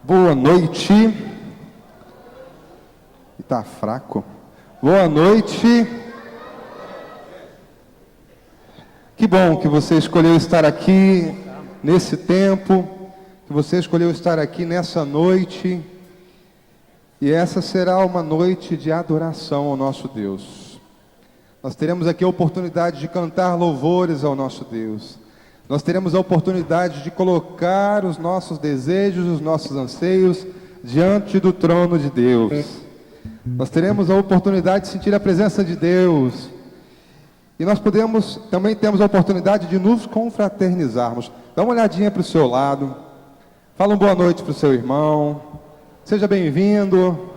Boa noite. Está fraco. Boa noite. Que bom que você escolheu estar aqui nesse tempo, que você escolheu estar aqui nessa noite. E essa será uma noite de adoração ao nosso Deus. Nós teremos aqui a oportunidade de cantar louvores ao nosso Deus. Nós teremos a oportunidade de colocar os nossos desejos, os nossos anseios diante do trono de Deus. Nós teremos a oportunidade de sentir a presença de Deus. E nós também temos a oportunidade de nos confraternizarmos. Dá uma olhadinha para o seu lado. Fala uma boa noite para o seu irmão. Seja bem-vindo.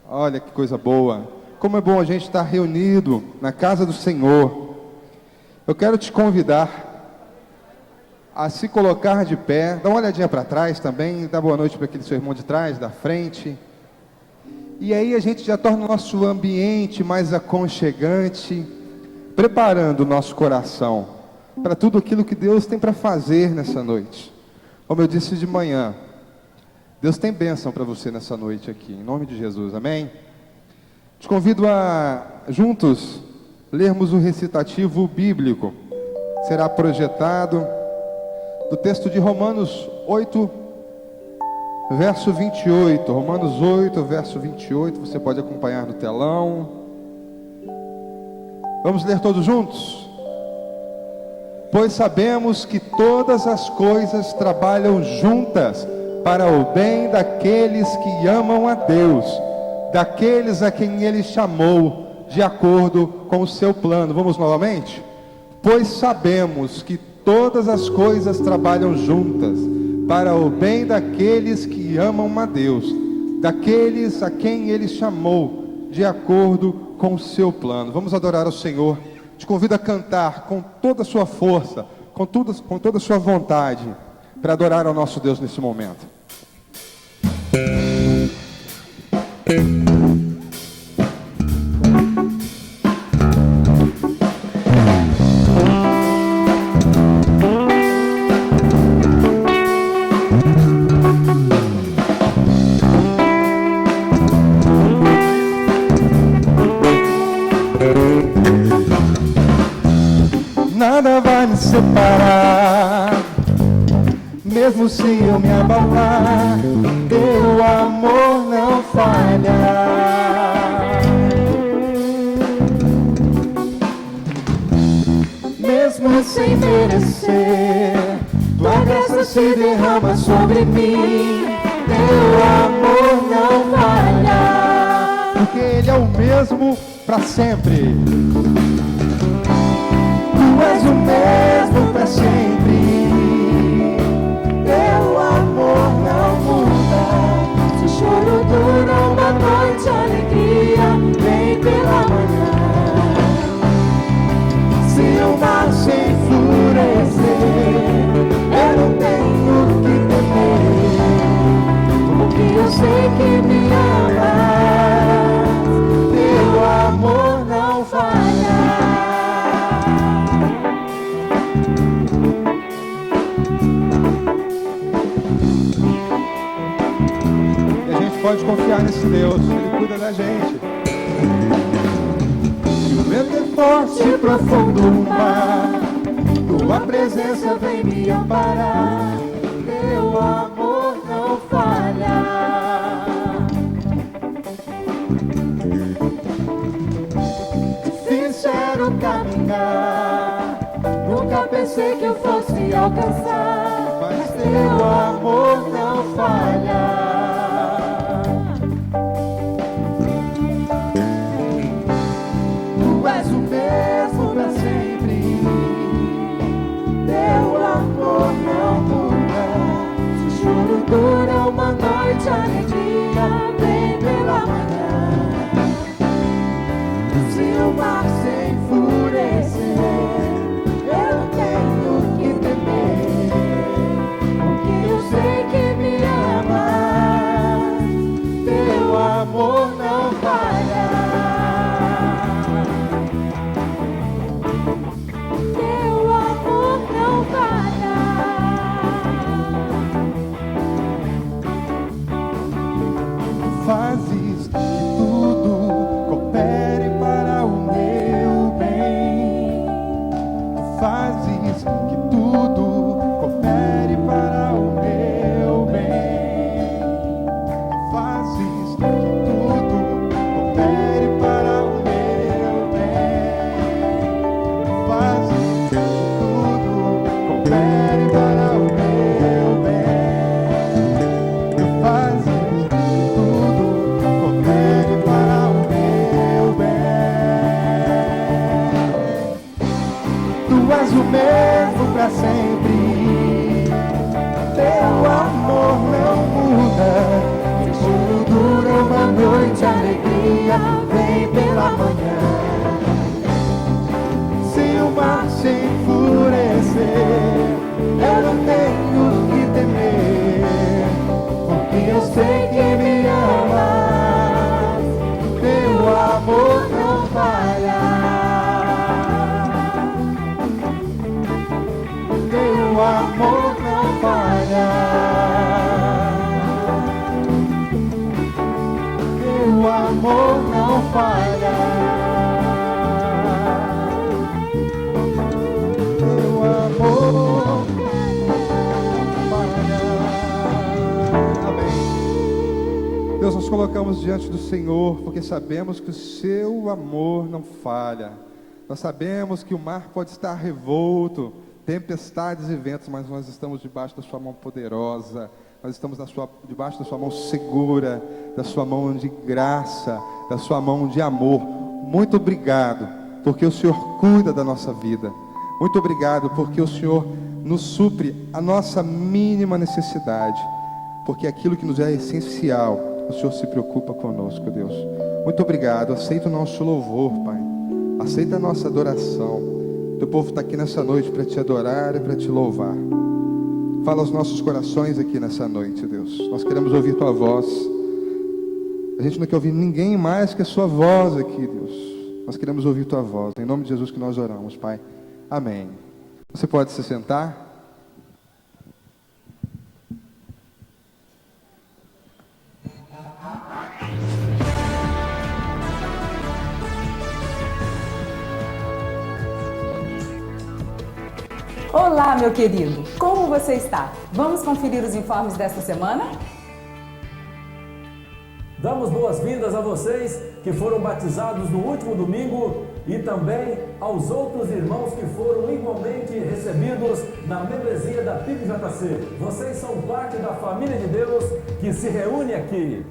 Olha que coisa boa. Como é bom a gente estar reunido na casa do Senhor. Eu quero te convidar a se colocar de pé. Dá uma olhadinha para trás também. Dá boa noite para aquele seu irmão de trás, da frente. E aí a gente já torna o nosso ambiente mais aconchegante, preparando o nosso coração para tudo aquilo que Deus tem para fazer nessa noite. Como eu disse de manhã, Deus tem bênção para você nessa noite aqui, em nome de Jesus, amém? Te convido a, juntos, lermos o recitativo bíblico. Será projetado do texto de Romanos 8, verso 28. Romanos 8, verso 28. Você pode acompanhar no telão. Vamos ler todos juntos? Pois sabemos que todas as coisas trabalham juntas para o bem daqueles que amam a Deus, daqueles a quem Ele chamou de acordo com o seu plano. Vamos novamente? Pois sabemos que todas as coisas trabalham juntas para o bem daqueles que amam a Deus, daqueles a quem Ele chamou de acordo com o seu plano. Vamos adorar ao Senhor. Te convido a cantar com toda a sua força, com toda a sua vontade, para adorar ao nosso Deus nesse momento. Nada vai me separar, mesmo se eu me abalar, teu amor não falha. Mesmo sem merecer, tua graça se derrama sobre mim, teu amor não falha, porque Ele é o mesmo para sempre. Tu és o mesmo para sempre. Teu amor não muda. Se o choro dura uma noite, a alegria vem pela manhã. Se o mar se enfurecer, eu não tenho que temer, porque eu sei que me amas. Teu amor não falha. Pode confiar nesse Deus, Ele cuida da gente. Se o vento é forte e profundo no mar, tua presença vem me amparar. Teu amor não falha. Sincero caminhar, nunca pensei que eu fosse alcançar, mas teu amor não falha. Dura uma noite, a alegria vem pela manhã. Se o mar se enfurecer, eu tenho que temer, porque eu sei que me ama. fazes que tudo coopere para o meu bem. Fazes que tudo coopere para o meu bem. Fazes que tudo coopere para o meu bem. Fazes que tudo coopere para o meu bem. Tu és o mesmo para sempre. Teu amor não muda. Tudo dura uma noite, alegria vem pela manhã. Se o mar se enfurecer, eu não tenho que temer, porque eu sei que me amas. Teu amor não falha. Teu amor não falha. Teu amor não falha. Teu amor não falha. Amém. Deus, nós colocamos diante do Senhor porque sabemos que o seu amor não falha. Nós sabemos que o mar pode estar revolto, tempestades e ventos, mas nós estamos debaixo da sua mão poderosa. Nós estamos debaixo da sua mão segura, da sua mão de graça, da sua mão de amor. Muito obrigado, porque o Senhor cuida da nossa vida. Muito obrigado, porque o Senhor nos supre a nossa mínima necessidade. Porque aquilo que nos é essencial, o Senhor se preocupa conosco, Deus. Muito obrigado, aceita o nosso louvor, Pai. Aceita a nossa adoração. Teu povo está aqui nessa noite para te adorar e para te louvar. Fala aos nossos corações aqui nessa noite, Deus. Nós queremos ouvir tua voz. A gente não quer ouvir ninguém mais que a sua voz aqui, Deus. Nós queremos ouvir tua voz. Em nome de Jesus que nós oramos, Pai. Amém. Você pode se sentar. Olá, meu querido! Como você está? Vamos conferir os informes desta semana? Damos boas-vindas a vocês que foram batizados no último domingo e também aos outros irmãos que foram igualmente recebidos na membresia da PIBJC. Vocês são parte da família de Deus que se reúne aqui.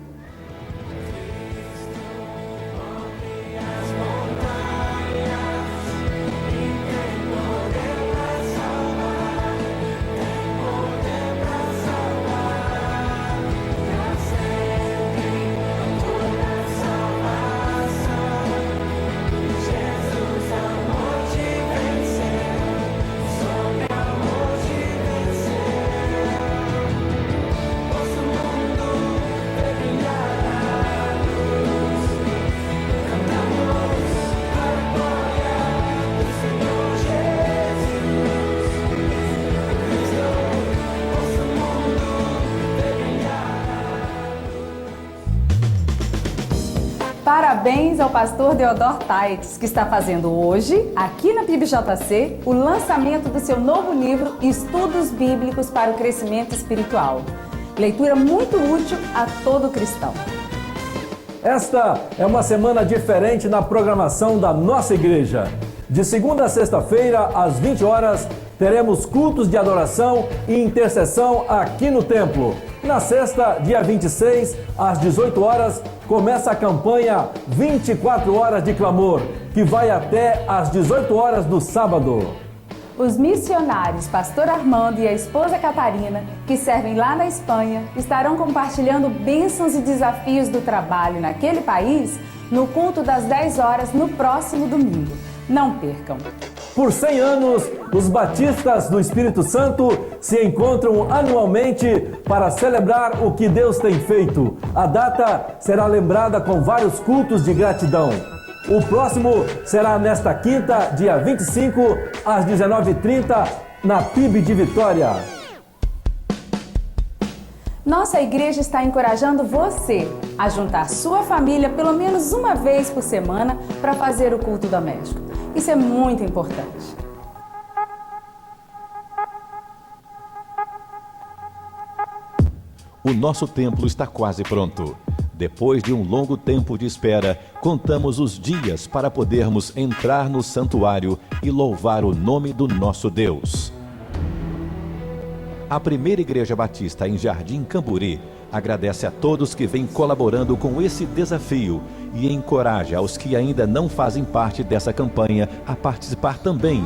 Parabéns ao pastor Deodoro Taix, que está fazendo hoje, aqui na PIBJC, o lançamento do seu novo livro Estudos Bíblicos para o Crescimento Espiritual. Leitura muito útil a todo cristão. Esta é uma semana diferente na programação da nossa igreja. De segunda a sexta-feira, às 20 horas, teremos cultos de adoração e intercessão aqui no templo. Na sexta, dia 26, às 18 horas, começa a campanha 24 horas de clamor, que vai até às 18 horas do sábado. Os missionários Pastor Armando e a esposa Catarina, que servem lá na Espanha, estarão compartilhando bênçãos e desafios do trabalho naquele país no culto das 10 horas no próximo domingo. Não percam! Por 100 anos, os batistas do Espírito Santo se encontram anualmente para celebrar o que Deus tem feito. A data será lembrada com vários cultos de gratidão. O próximo será nesta quinta, dia 25, às 19h30, na PIB de Vitória. Nossa igreja está encorajando você a juntar sua família pelo menos uma vez por semana para fazer o culto doméstico. Isso é muito importante. O nosso templo está quase pronto. Depois de um longo tempo de espera, contamos os dias para podermos entrar no santuário e louvar o nome do nosso Deus. A Primeira Igreja Batista em Jardim Camburi agradece a todos que vêm colaborando com esse desafio e encoraja aos que ainda não fazem parte dessa campanha a participar também.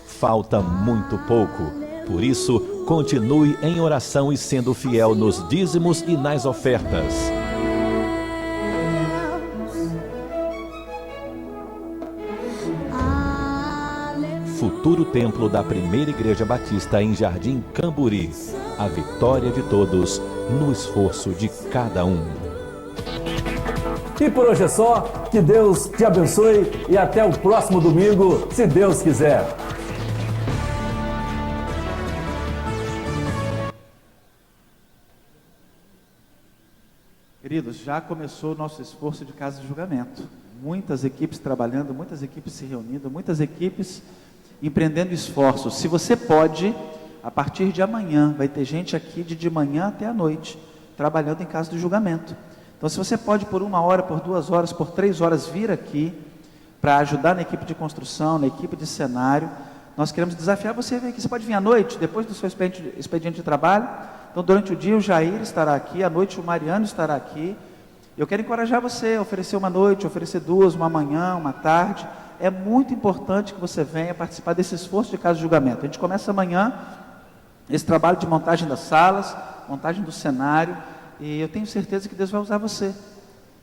Falta muito pouco, por isso, continue em oração e sendo fiel nos dízimos e nas ofertas. Futuro templo da Primeira Igreja Batista em Jardim Camburi. A vitória de todos no esforço de cada um. E por hoje é só. Que Deus te abençoe e até o próximo domingo, se Deus quiser. Queridos, já começou o nosso esforço de casa de julgamento. Muitas equipes trabalhando, muitas equipes se reunindo, muitas equipes empreendendo esforços. Se você pode, a partir de amanhã, vai ter gente aqui de manhã até a noite, trabalhando em casa de julgamento. Então, se você pode por 1 hora, por 2 horas, por 3 horas vir aqui, para ajudar na equipe de construção, na equipe de cenário, nós queremos desafiar você a vir aqui. Você pode vir à noite, depois do seu expediente de trabalho. Então, durante o dia o Jair estará aqui, à noite o Mariano estará aqui. Eu quero encorajar você a oferecer uma noite, oferecer 2, uma manhã, uma tarde. É muito importante que você venha participar desse esforço de casa de julgamento. A gente começa amanhã esse trabalho de montagem das salas, montagem do cenário, e eu tenho certeza que Deus vai usar você,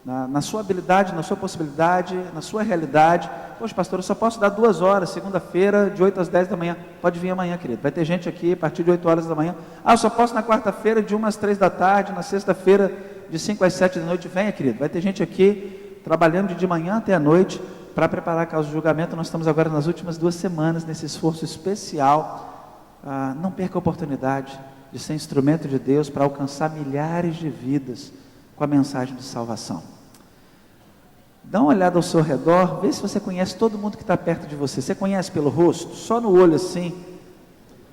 na sua habilidade, na sua possibilidade, na sua realidade. Poxa, pastor, eu só posso dar 2 horas, segunda-feira, de 8 às 10 da manhã. Pode vir amanhã, querido. Vai ter gente aqui a partir de 8 horas da manhã. Ah, eu só posso na quarta-feira, de 1 às 3 da tarde, na sexta-feira, de 5 às 7 da noite. Venha, querido. Vai ter gente aqui trabalhando de manhã até a noite para preparar a causa de julgamento. Nós estamos agora nas últimas 2 semanas nesse esforço especial. Não perca a oportunidade de ser instrumento de Deus para alcançar milhares de vidas com a mensagem de salvação. Dá uma olhada ao seu redor, vê se você conhece todo mundo que está perto de você. Você conhece pelo rosto? Só no olho assim?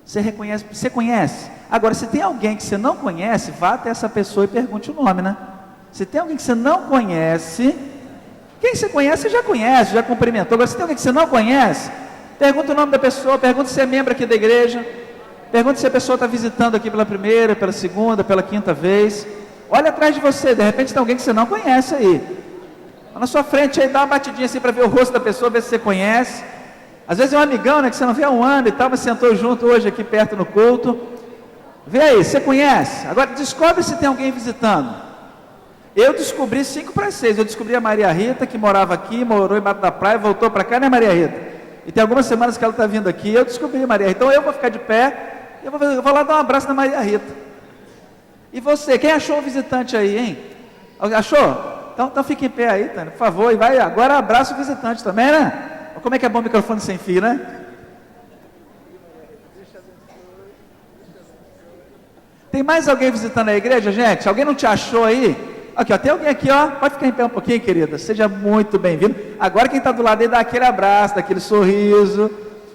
Você reconhece? Você conhece? Agora, se tem alguém que você não conhece, vá até essa pessoa e pergunte o nome, né? Se tem alguém que você não conhece, quem você conhece, você já conhece, já cumprimentou. Agora, se tem alguém que você não conhece, pergunta o nome da pessoa, pergunta se é membro aqui da igreja, pergunta se a pessoa está visitando aqui pela primeira, pela segunda, pela quinta vez. Olha atrás de você, de repente tem alguém que você não conhece aí. Na sua frente aí, dá uma batidinha assim para ver o rosto da pessoa, ver se você conhece. Às vezes é um amigão, né, que você não vê há um ano e tal, mas sentou junto hoje aqui perto no culto. Vê aí, você conhece? Agora descobre se tem alguém visitando. Eu descobri 5 para 6. Eu descobri a Maria Rita, que morava aqui, morou em Mato da Praia, voltou para cá, né, Maria Rita? E tem algumas semanas que ela está vindo aqui. Eu descobri a Maria Rita. Então eu vou ficar de pé, eu vou lá dar um abraço na Maria Rita. E você, quem achou o visitante aí, hein? Achou? Então fique em pé aí, Tânia, por favor, e vai, agora abraça o visitante também, né? Como é que é bom o microfone sem fio, né? Tem mais alguém visitando a igreja, gente? Alguém não te achou aí? Aqui, ó, tem alguém aqui, ó, pode ficar em pé um pouquinho, querida, seja muito bem-vindo. Agora quem está do lado aí, dá aquele abraço, dá aquele sorriso.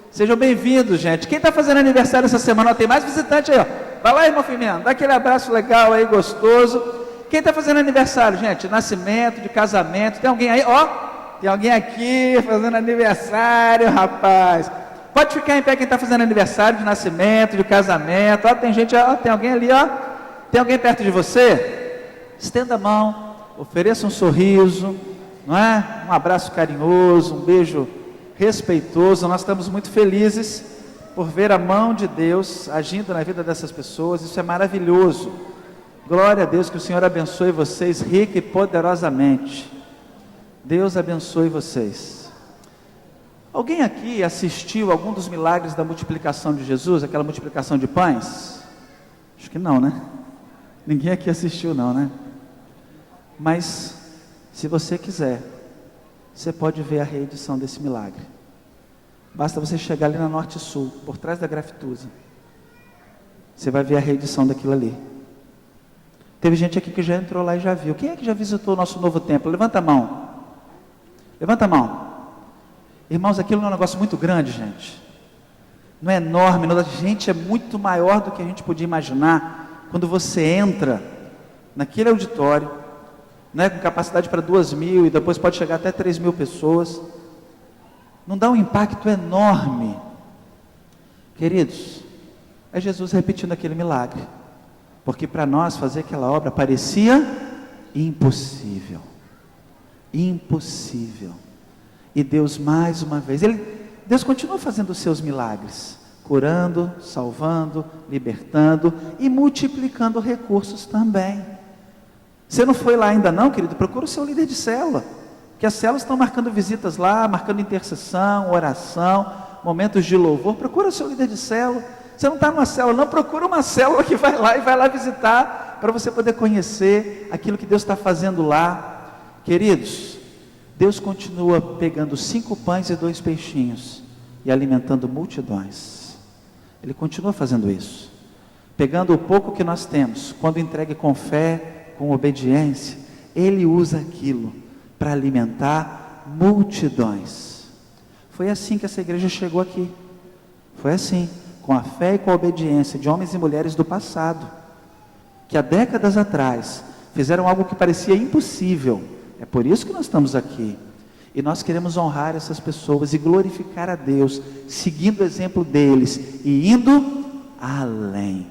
Sejam bem-vindos, gente. Quem está fazendo aniversário essa semana, ó, tem mais visitante aí, ó. Vai lá, irmão Firmino, dá aquele abraço legal aí, gostoso. Quem está fazendo aniversário, gente? Nascimento, de casamento, tem alguém aí? Ó, tem alguém aqui fazendo aniversário, rapaz. Pode ficar em pé quem está fazendo aniversário de nascimento, de casamento. Ó, tem gente, ó, tem alguém ali, ó. Tem alguém perto de você? Estenda a mão, ofereça um sorriso, não é? Um abraço carinhoso, um beijo respeitoso. Nós estamos muito felizes por ver a mão de Deus agindo na vida dessas pessoas. Isso é maravilhoso. Glória a Deus, que o Senhor abençoe vocês rica e poderosamente. Deus abençoe vocês. Alguém aqui assistiu algum dos milagres da multiplicação de Jesus, aquela multiplicação de pães? Acho que não, né? Ninguém aqui assistiu não, né? Mas, se você quiser, você pode ver a reedição desse milagre. Basta você chegar ali na Norte Sul, por trás da Grafitusa. Você vai ver a reedição daquilo ali. Teve gente aqui que já entrou lá e já viu. Quem é que já visitou o nosso novo templo? Levanta a mão. Levanta a mão. Irmãos, aquilo é um negócio muito grande, gente. não é enorme, gente, é muito maior do que a gente podia imaginar. Quando você entra naquele auditório, né, com capacidade para 2.000 e depois pode chegar até 3.000 pessoas, não dá um impacto enorme? Queridos, é Jesus repetindo aquele milagre, porque para nós fazer aquela obra parecia impossível, impossível, e Deus mais uma vez, Deus continua fazendo os seus milagres, curando, salvando, libertando e multiplicando recursos também. Você não foi lá ainda não, querido? Procura o seu líder de célula, que as células estão marcando visitas lá, marcando intercessão, oração, momentos de louvor. Procura o seu líder de célula. Você não está numa célula, não, procura uma célula que vai lá e vai lá visitar, para você poder conhecer aquilo que Deus está fazendo lá. Queridos, Deus continua pegando 5 pães e 2 peixinhos e alimentando multidões. Ele continua fazendo isso, pegando o pouco que nós temos, quando entregue com fé, com obediência, Ele usa aquilo para alimentar multidões. Foi assim que essa igreja chegou aqui, foi assim, com a fé e com a obediência de homens e mulheres do passado, que há décadas atrás fizeram algo que parecia impossível. É por isso que nós estamos aqui, e nós queremos honrar essas pessoas e glorificar a Deus, seguindo o exemplo deles e indo além.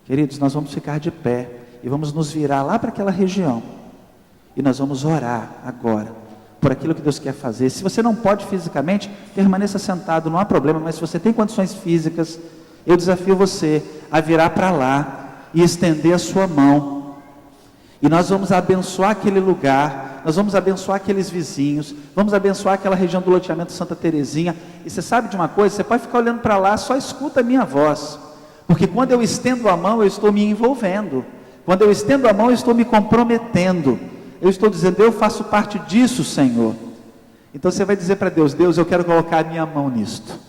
Queridos, nós vamos ficar de pé e vamos nos virar lá para aquela região, e nós vamos orar agora por aquilo que Deus quer fazer. Se você não pode fisicamente, permaneça sentado, não há problema, mas se você tem condições físicas, eu desafio você a virar para lá e estender a sua mão, e nós vamos abençoar aquele lugar, nós vamos abençoar aqueles vizinhos, vamos abençoar aquela região do loteamento Santa Terezinha. E você sabe de uma coisa? Você pode ficar olhando para lá, só escuta a minha voz, porque quando eu estendo a mão, eu estou me envolvendo, quando eu estendo a mão, eu estou me comprometendo, eu estou dizendo, eu faço parte disso, Senhor. Então você vai dizer para Deus, Deus, eu quero colocar a minha mão nisto,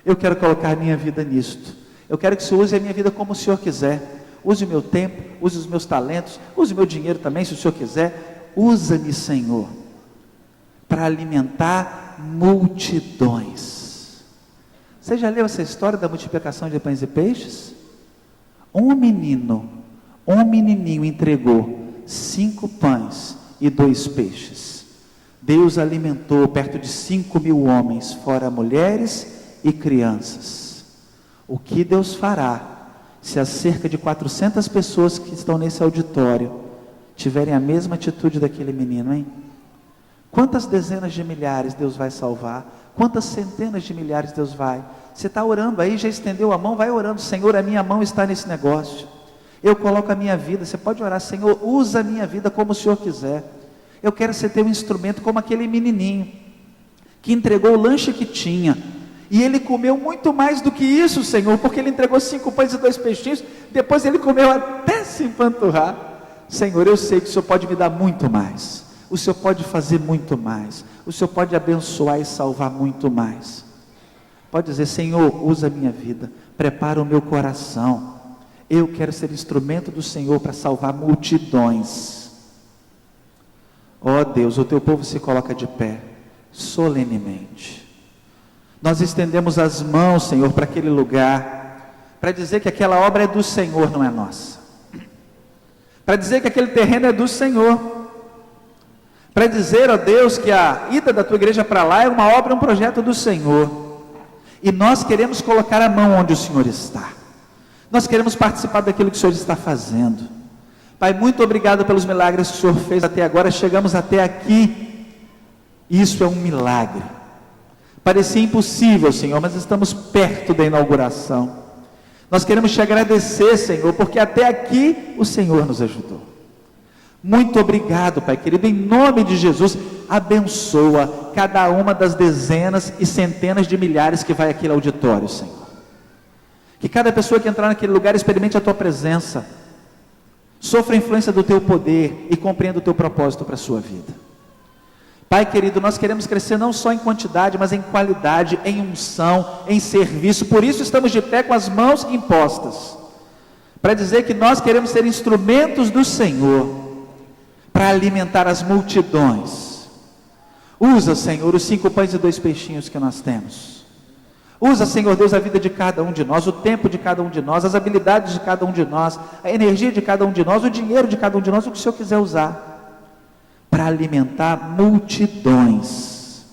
eu quero colocar a minha vida nisto, eu quero que o Senhor use a minha vida como o Senhor quiser, use o meu tempo, use os meus talentos, use o meu dinheiro também, se o Senhor quiser, usa-me, Senhor, para alimentar multidões. Você já leu essa história da multiplicação de pães e peixes? Um menininho entregou 5 pães e 2 peixes. Deus alimentou perto de 5.000 homens, fora mulheres e crianças. O que Deus fará se as cerca de 400 pessoas que estão nesse auditório tiverem a mesma atitude daquele menino, hein? Quantas dezenas de milhares Deus vai salvar? Quantas centenas de milhares Deus vai? Você está orando aí, já estendeu a mão, vai orando, Senhor, a minha mão está nesse negócio, eu coloco a minha vida. Você pode orar, Senhor, usa a minha vida como o Senhor quiser, eu quero ser teu instrumento, como aquele menininho, que entregou o lanche que tinha, e ele comeu muito mais do que isso, Senhor, porque ele entregou 5 pães e 2 peixinhos, depois ele comeu até se empanturrar. Senhor, eu sei que o Senhor pode me dar muito mais, o Senhor pode fazer muito mais, o Senhor pode abençoar e salvar muito mais. Pode dizer, Senhor, usa a minha vida, prepara o meu coração, eu quero ser instrumento do Senhor para salvar multidões. Ó Deus, o teu povo se coloca de pé, solenemente. Nós estendemos as mãos, Senhor, para aquele lugar, para dizer que aquela obra é do Senhor, não é nossa, para dizer que aquele terreno é do Senhor, para dizer, ó Deus, que a ida da tua igreja para lá é uma obra, um projeto do Senhor, e nós queremos colocar a mão onde o Senhor está, nós queremos participar daquilo que o Senhor está fazendo. Pai, muito obrigado pelos milagres que o Senhor fez até agora, chegamos até aqui, isso é um milagre, parecia impossível, Senhor, mas estamos perto da inauguração. Nós queremos te agradecer, Senhor, porque até aqui o Senhor nos ajudou. Muito obrigado, Pai querido, em nome de Jesus, abençoa cada uma das dezenas e centenas de milhares que vai aqui no auditório, Senhor. Que cada pessoa que entrar naquele lugar experimente a tua presença, sofra a influência do teu poder e compreenda o teu propósito para a sua vida. Pai querido, nós queremos crescer não só em quantidade, mas em qualidade, em unção, em serviço. Por isso estamos de pé com as mãos impostas, para dizer que nós queremos ser instrumentos do Senhor, para alimentar as multidões. Usa, Senhor, os 5 pães e 2 peixinhos que nós temos. Usa, Senhor Deus, a vida de cada um de nós, o tempo de cada um de nós, as habilidades de cada um de nós, a energia de cada um de nós, o dinheiro de cada um de nós, o que o Senhor quiser usar, para alimentar multidões.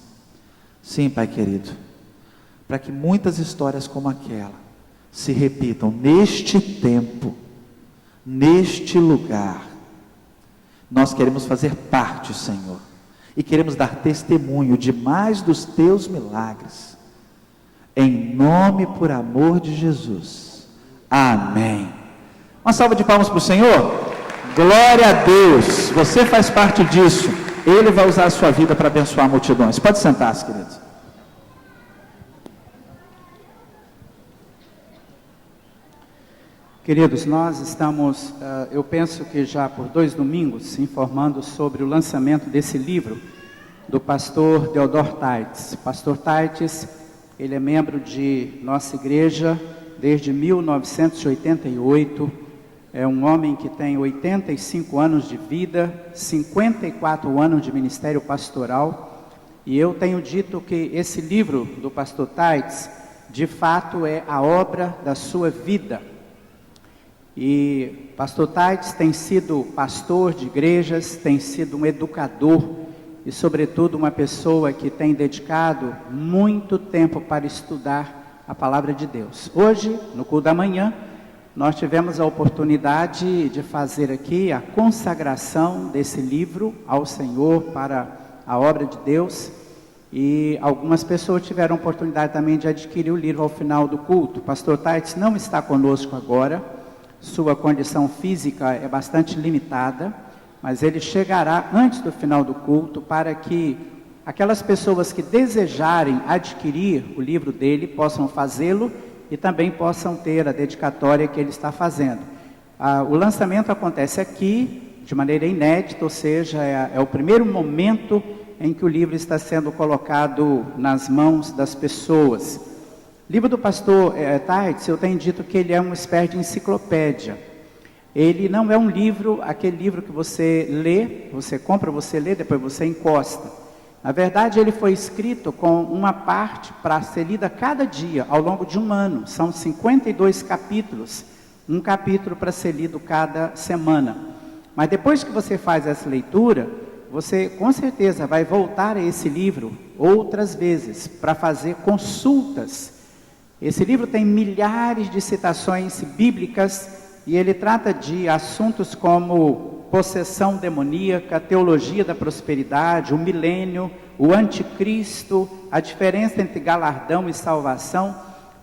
Sim, Pai querido, para que muitas histórias como aquela se repitam neste tempo, neste lugar. Nós queremos fazer parte, Senhor, e queremos dar testemunho de mais dos teus milagres. Em nome, por amor de Jesus. Amém. Uma salva de palmas para o Senhor. Glória a Deus. Você faz parte disso. Ele vai usar a sua vida para abençoar multidões. Pode sentar-se, queridos. Queridos, nós estamos, eu penso que já por 2 domingos, informando sobre o lançamento desse livro do pastor Theodor Taitz. Pastor Taitz, ele é membro de nossa igreja desde 1988, é um homem que tem 85 anos de vida, 54 anos de ministério pastoral, e eu tenho dito que esse livro do pastor Taitz, de fato é a obra da sua vida. E pastor Taitz tem sido pastor de igrejas, tem sido um educador, e sobretudo uma pessoa que tem dedicado muito tempo para estudar a palavra de Deus. Hoje, no culto da manhã, nós tivemos a oportunidade de fazer aqui a consagração desse livro ao Senhor para a obra de Deus, e algumas pessoas tiveram a oportunidade também de adquirir o livro ao final do culto. O pastor Taitz não está conosco agora, sua condição física é bastante limitada, mas ele chegará antes do final do culto para que aquelas pessoas que desejarem adquirir o livro dele possam fazê-lo e também possam ter a dedicatória que ele está fazendo. O lançamento acontece aqui de maneira inédita, ou seja, é o primeiro momento em que o livro está sendo colocado nas mãos das pessoas. O livro do pastor Taitz, eu tenho dito que ele é uma espécie de enciclopédia. Ele não é um livro, aquele livro que você lê, você compra, você lê, depois você encosta. Na verdade, ele foi escrito com uma parte para ser lida cada dia, ao longo de um ano. São 52 capítulos, um capítulo para ser lido cada semana. Mas depois que você faz essa leitura, você com certeza vai voltar a esse livro outras vezes, para fazer consultas. Esse livro tem milhares de citações bíblicas, e ele trata de assuntos como possessão demoníaca, teologia da prosperidade, o milênio, o anticristo, a diferença entre galardão e salvação,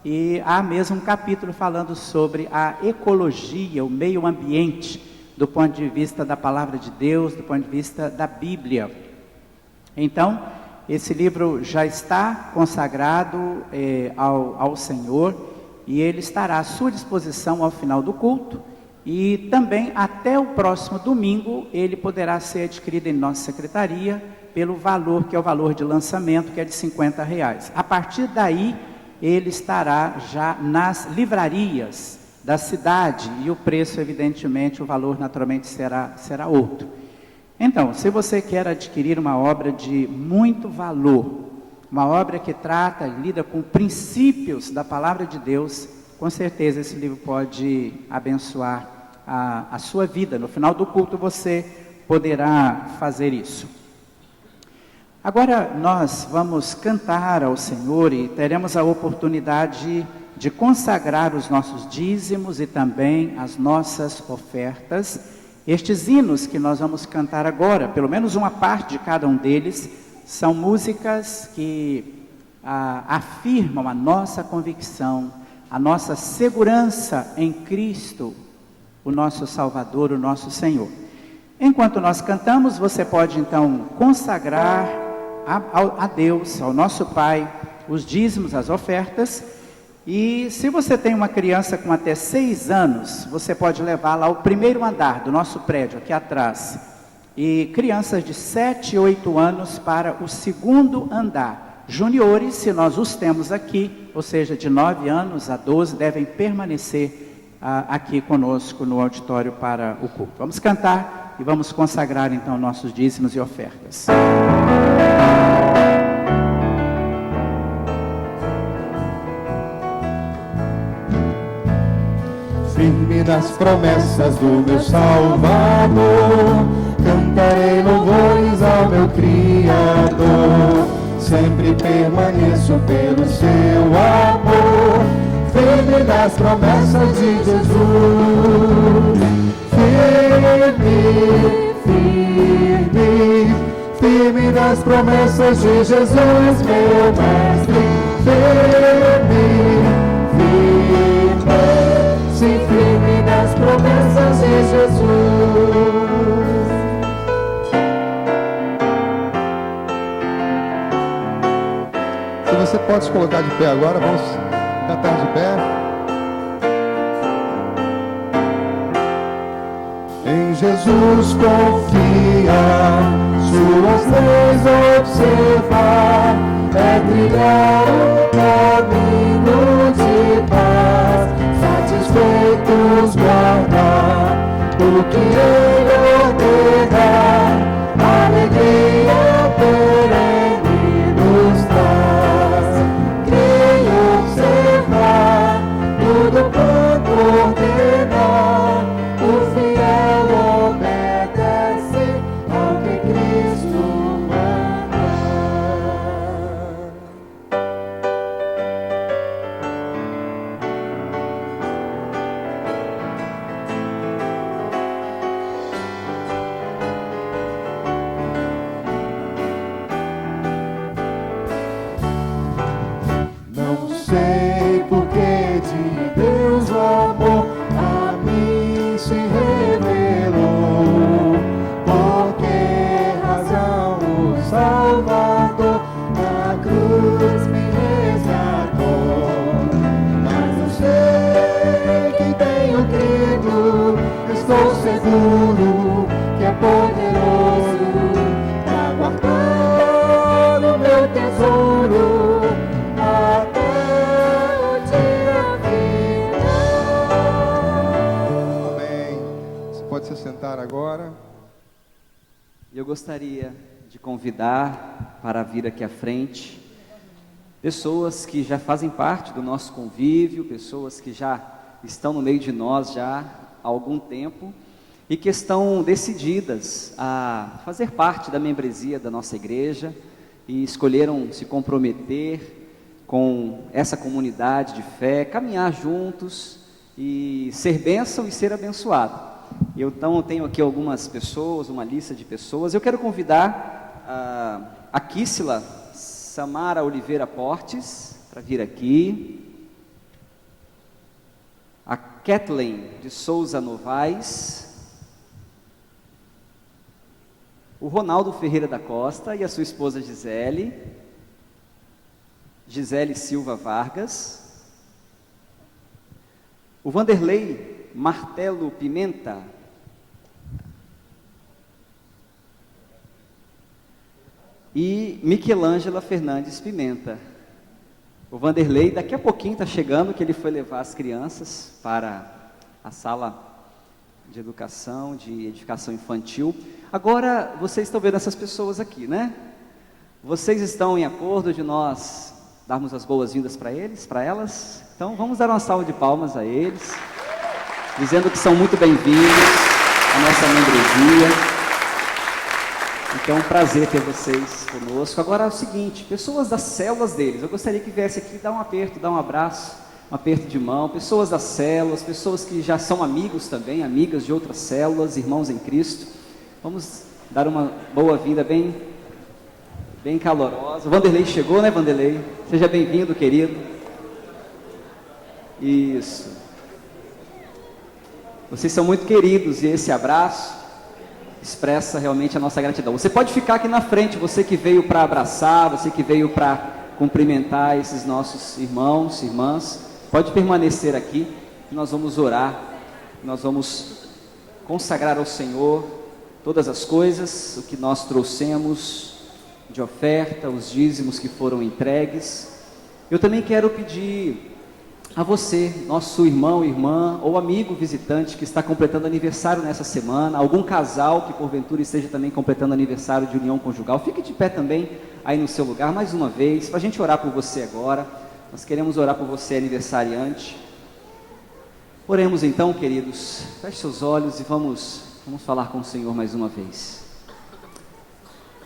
e há mesmo um capítulo falando sobre a ecologia, o meio ambiente, do ponto de vista da palavra de Deus, do ponto de vista da Bíblia. Então, esse livro já está consagrado ao Senhor, e ele estará à sua disposição ao final do culto, e também até o próximo domingo ele poderá ser adquirido em nossa secretaria pelo valor, que é o valor de lançamento, que é de R$50. A partir daí ele estará já nas livrarias da cidade, e o preço, evidentemente, o valor naturalmente será outro. Então, se você quer adquirir uma obra de muito valor, uma obra que trata, lida com princípios da palavra de Deus, com certeza esse livro pode abençoar a sua vida. No final do culto você poderá fazer isso. Agora nós vamos cantar ao Senhor e teremos a oportunidade de consagrar os nossos dízimos e também as nossas ofertas. Estes hinos que nós vamos cantar agora, pelo menos uma parte de cada um deles, são músicas que afirmam a nossa convicção, a nossa segurança em Cristo, o nosso Salvador, o nosso Senhor. Enquanto nós cantamos, você pode então consagrar a Deus, ao nosso Pai, os dízimos, as ofertas. E se você tem uma criança com até 6 anos, você pode levá-la ao primeiro andar do nosso prédio, aqui atrás. E crianças de 7 e 8 anos para o segundo andar. Juniores, se nós os temos aqui, ou seja, de 9 anos a 12, devem permanecer aqui conosco no auditório para o culto. Vamos cantar e vamos consagrar então nossos dízimos e ofertas. nas promessas do meu Salvador. Cantarei louvores ao meu Criador. Sempre permaneço pelo seu amor, firme nas promessas de Jesus. Firme, firme, firme nas promessas de Jesus, meu mestre. Firme, firme, sim, firme nas promessas de Jesus. Se você pode se colocar de pé agora, vamos cantar de pé. Em Jesus confia, suas leis observar, é trilhar um caminho de paz, satisfeitos guardar o que Ele ordenar, alegria perene nos traz. Creio observar tudo quanto ordenar, o fiel obedece ao que Cristo manda. Não sei por que de Deus o amor a mim se revelou, por que razão o Salvador na cruz me resgatou. Mas eu sei que tenho crido, estou seguro que é poderoso para guardar o meu tesouro até o dia final. Amém. Você pode se sentar agora. Eu gostaria de convidar para vir aqui à frente pessoas que já fazem parte do nosso convívio, pessoas que já estão no meio de nós já há algum tempo e que estão decididas a fazer parte da membresia da nossa igreja e escolheram se comprometer com essa comunidade de fé, caminhar juntos e ser bênção e ser abençoado. Eu então tenho aqui algumas pessoas, uma lista de pessoas. Eu quero convidar a Kísila Samara Oliveira Portes para vir aqui, a Kathleen de Souza Novaes, o Ronaldo Ferreira da Costa e a sua esposa Gisele Silva Vargas, o Vanderlei Martelo Pimenta, e Michelângela Fernandes Pimenta. O Vanderlei daqui a pouquinho está chegando, que ele foi levar as crianças para a sala de educação, de edificação infantil. Agora, vocês estão vendo essas pessoas aqui, né? Vocês estão em acordo de nós darmos as boas-vindas para eles, para elas? Então, vamos dar uma salva de palmas a eles, dizendo que são muito bem-vindos à nossa membresia. Então, é um prazer ter vocês conosco. Agora é o seguinte, pessoas das células deles, eu gostaria que viesse aqui dar um aperto, dar um abraço, um aperto de mão. Pessoas das células, pessoas que já são amigos também, amigas de outras células, irmãos em Cristo. Vamos dar uma boa-vinda bem calorosa. O Vanderlei chegou, né, Vanderlei? Seja bem-vindo, querido. Isso. Vocês são muito queridos e esse abraço expressa realmente a nossa gratidão. Você pode ficar aqui na frente, você que veio para abraçar, você que veio para cumprimentar esses nossos irmãos, irmãs, pode permanecer aqui, nós vamos orar, nós vamos consagrar ao Senhor todas as coisas, o que nós trouxemos de oferta, os dízimos que foram entregues. Eu também quero pedir a você, nosso irmão, irmã ou amigo visitante que está completando aniversário nessa semana, algum casal que porventura esteja também completando aniversário de união conjugal, fique de pé também aí no seu lugar, mais uma vez, para a gente orar por você agora. Nós queremos orar por você, aniversariante. Oremos então, queridos. Feche seus olhos e vamos falar com o Senhor mais uma vez.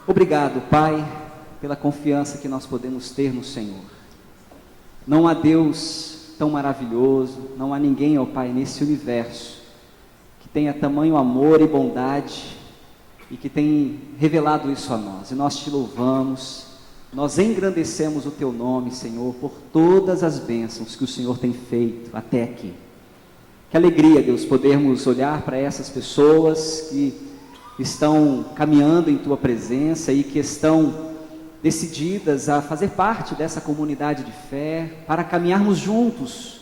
Obrigado, Pai, pela confiança que nós podemos ter no Senhor. Não há Deus tão maravilhoso, não há ninguém, ó Pai, nesse universo que tenha tamanho amor e bondade e que tem revelado isso a nós. E nós te louvamos, nós engrandecemos o teu nome, Senhor, por todas as bênçãos que o Senhor tem feito até aqui. Que alegria, Deus, podermos olhar para essas pessoas que estão caminhando em tua presença e que estão decididas a fazer parte dessa comunidade de fé, para caminharmos juntos,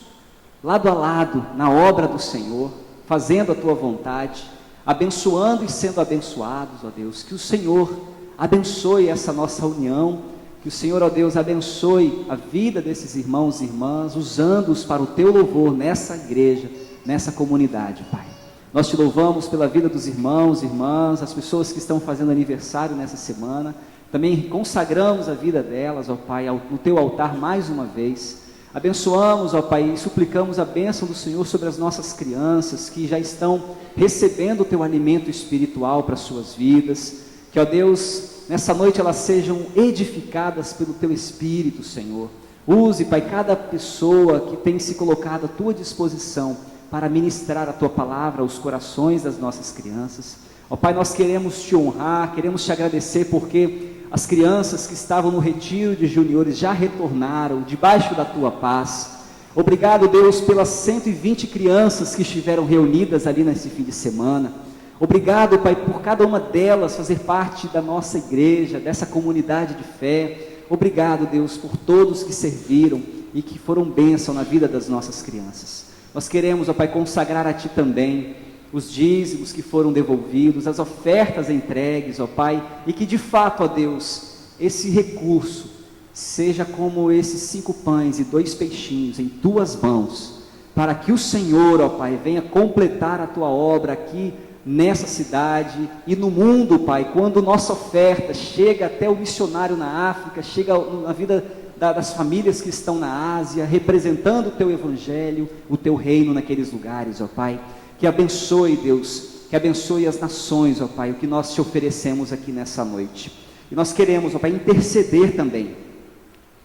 lado a lado, na obra do Senhor, fazendo a tua vontade, abençoando e sendo abençoados, ó Deus. Que o Senhor abençoe essa nossa união, que o Senhor, ó Deus, abençoe a vida desses irmãos e irmãs, usando-os para o teu louvor nessa igreja, nessa comunidade, Pai. Nós te louvamos pela vida dos irmãos, irmãs, as pessoas que estão fazendo aniversário nessa semana. Também consagramos a vida delas, ó Pai, no teu altar mais uma vez. Abençoamos, ó Pai, e suplicamos a bênção do Senhor sobre as nossas crianças que já estão recebendo o teu alimento espiritual para as suas vidas. Que, ó Deus, nessa noite elas sejam edificadas pelo teu Espírito, Senhor. Use, Pai, cada pessoa que tem se colocado à tua disposição para ministrar a tua palavra aos corações das nossas crianças. Ó Pai, nós queremos te honrar, queremos te agradecer porque as crianças que estavam no retiro de juniores já retornaram debaixo da tua paz. Obrigado, Deus, pelas 120 crianças que estiveram reunidas ali nesse fim de semana. Obrigado, Pai, por cada uma delas fazer parte da nossa igreja, dessa comunidade de fé. Obrigado, Deus, por todos que serviram e que foram bênção na vida das nossas crianças. Nós queremos, ó Pai, consagrar a Ti também os dízimos que foram devolvidos, as ofertas entregues, ó Pai, e que de fato, ó Deus, esse recurso seja como esses 5 pães e 2 peixinhos em Tuas mãos, para que o Senhor, ó Pai, venha completar a Tua obra aqui nessa cidade e no mundo, Pai, quando nossa oferta chega até o missionário na África, chega na vida das famílias que estão na Ásia, representando o Teu Evangelho, o Teu reino naqueles lugares, ó Pai. Que abençoe, Deus, que abençoe as nações, ó Pai, o que nós te oferecemos aqui nessa noite. E nós queremos, ó Pai, interceder também,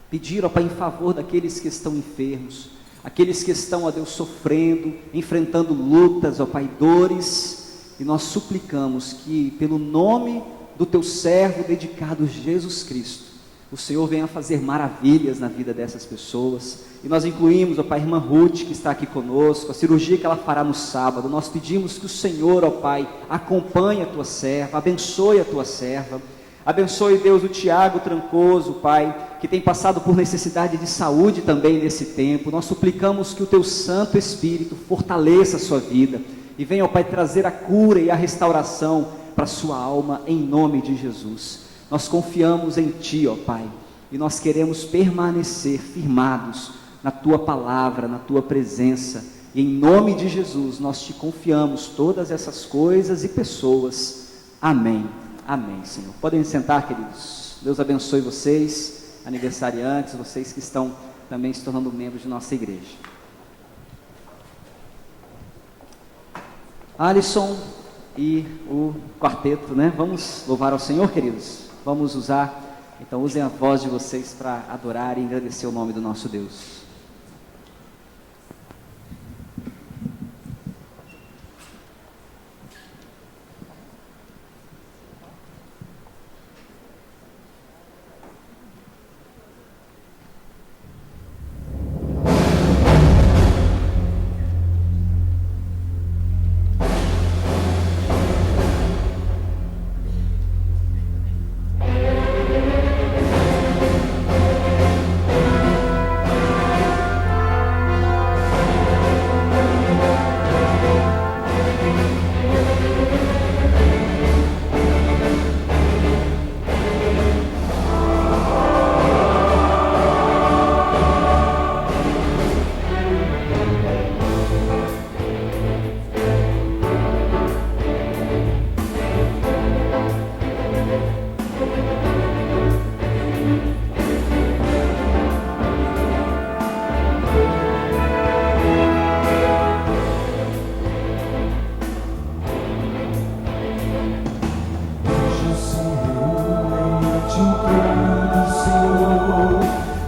pedir, ó Pai, em favor daqueles que estão enfermos, aqueles que estão, ó Deus, sofrendo, enfrentando lutas, ó Pai, dores, e nós suplicamos que, pelo nome do Teu servo dedicado, Jesus Cristo, o Senhor venha fazer maravilhas na vida dessas pessoas. E nós incluímos, ó Pai, a irmã Ruth, que está aqui conosco, a cirurgia que ela fará no sábado. Nós pedimos que o Senhor, ó Pai, acompanhe a Tua serva, abençoe a Tua serva. Abençoe, Deus, o Tiago Trancoso, Pai, que tem passado por necessidade de saúde também nesse tempo. Nós suplicamos que o Teu Santo Espírito fortaleça a sua vida e venha, ó Pai, trazer a cura e a restauração para a sua alma, em nome de Jesus. Nós confiamos em Ti, ó Pai, e nós queremos permanecer firmados na Tua palavra, na Tua presença, e em nome de Jesus nós Te confiamos todas essas coisas e pessoas. Amém, amém, Senhor. Podem sentar, queridos. Deus abençoe vocês, aniversariantes, vocês que estão também se tornando membros de nossa igreja. Alisson e o quarteto, né? Vamos louvar ao Senhor, queridos. Vamos usar, então usem a voz de vocês para adorar e agradecer o nome do nosso Deus.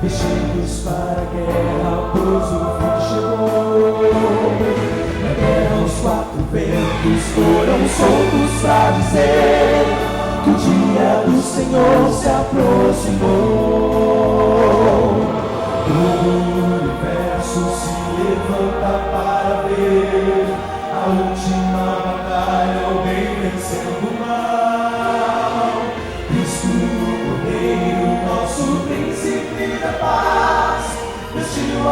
vestidos para a guerra, pois o fim chegou. Na guerra os quatro ventos foram soltos para dizer que o dia do Senhor se aproximou. O universo se levanta para ver a última batalha, o bem vencendo o mal. Cristo, o Cordeiro, nosso príncipe da paz, vestiu a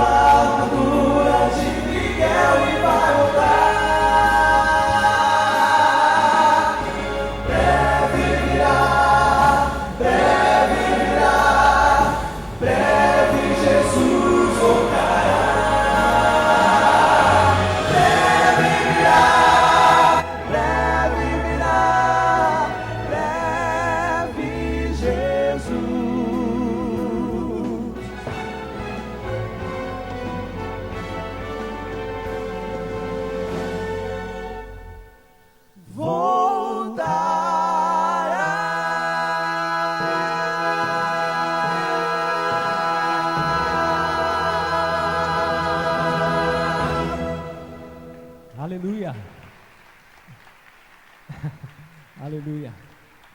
armadura de Miguel e vai voltar. Breve virá, breve Jesus voltará. Breve virá, breve Jesus. Aleluia. Aleluia.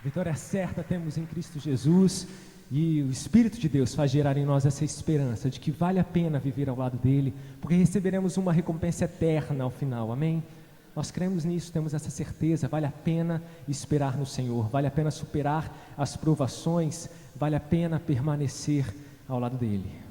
Vitória certa temos em Cristo Jesus e o Espírito de Deus faz gerar em nós essa esperança de que vale a pena viver ao lado dele, porque receberemos uma recompensa eterna ao final, amém? Nós cremos nisso, temos essa certeza, vale a pena esperar no Senhor, vale a pena superar as provações, vale a pena permanecer ao lado dele.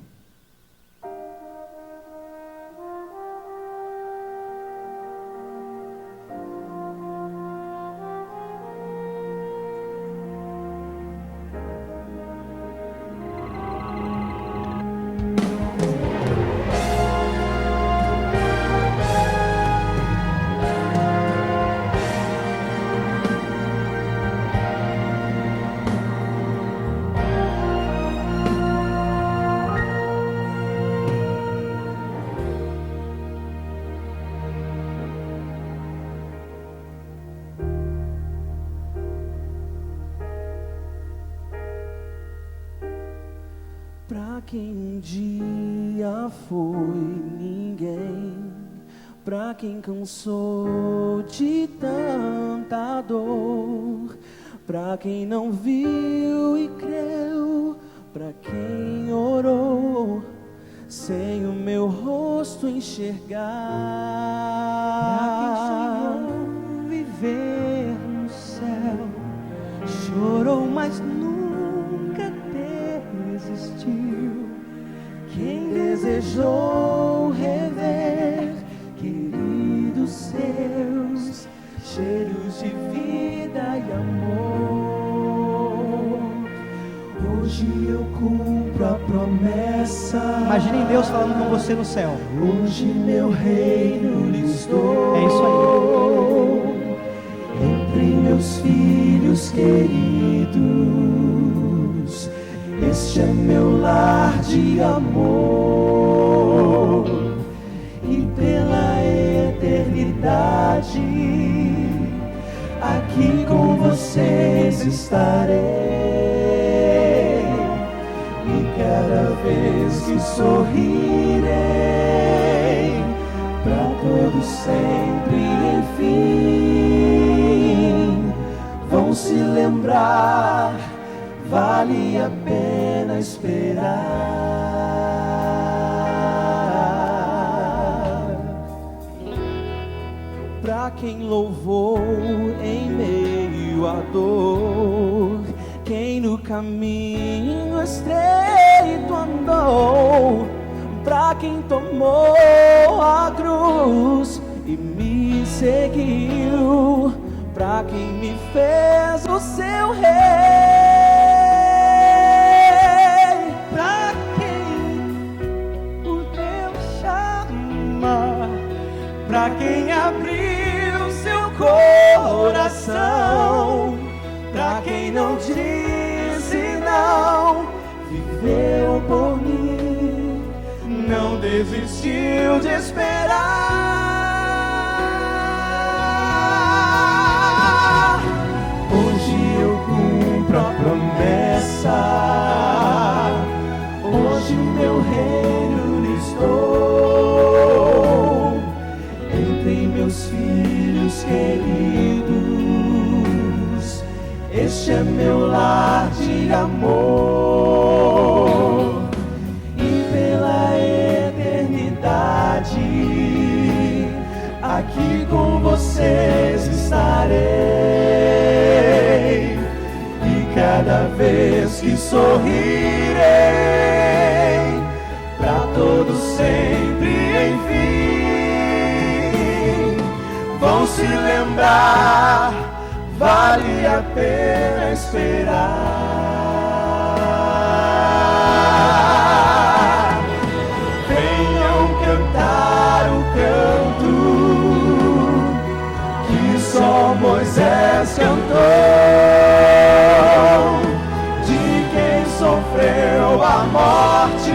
Pra quem um dia foi ninguém, pra quem cansou de tanta dor, pra quem não viu e creu, pra quem orou sem o meu rosto enxergar, pra quem sonhou viver no céu, chorou mas nunca desistiu. Quem desejou rever queridos seus, cheiros de vida e amor, hoje eu cumpro a promessa. Imaginem Deus falando com você no céu. Hoje meu reino lhes dou. É isso aí. Entre meus filhos queridos, este é meu lar de amor, e pela eternidade aqui com vocês estarei. E cada vez que sorrirei, pra todos sempre, enfim, vão se lembrar, vale a pena esperar. Pra quem louvou em meio à dor, quem no caminho estreito andou, pra quem tomou a cruz e me seguiu, pra quem me fez o seu rei, pra quem o Deus chama, pra quem abriu seu coração, pra quem não disse não, viveu por mim, não desistiu de esperar. Hoje eu cumpro a promessa, hoje que sorrirem, pra todos sempre, enfim, vão se lembrar, vale a pena esperar. Venham cantar o canto que só Moisés cantou, de quem sofreu a morte,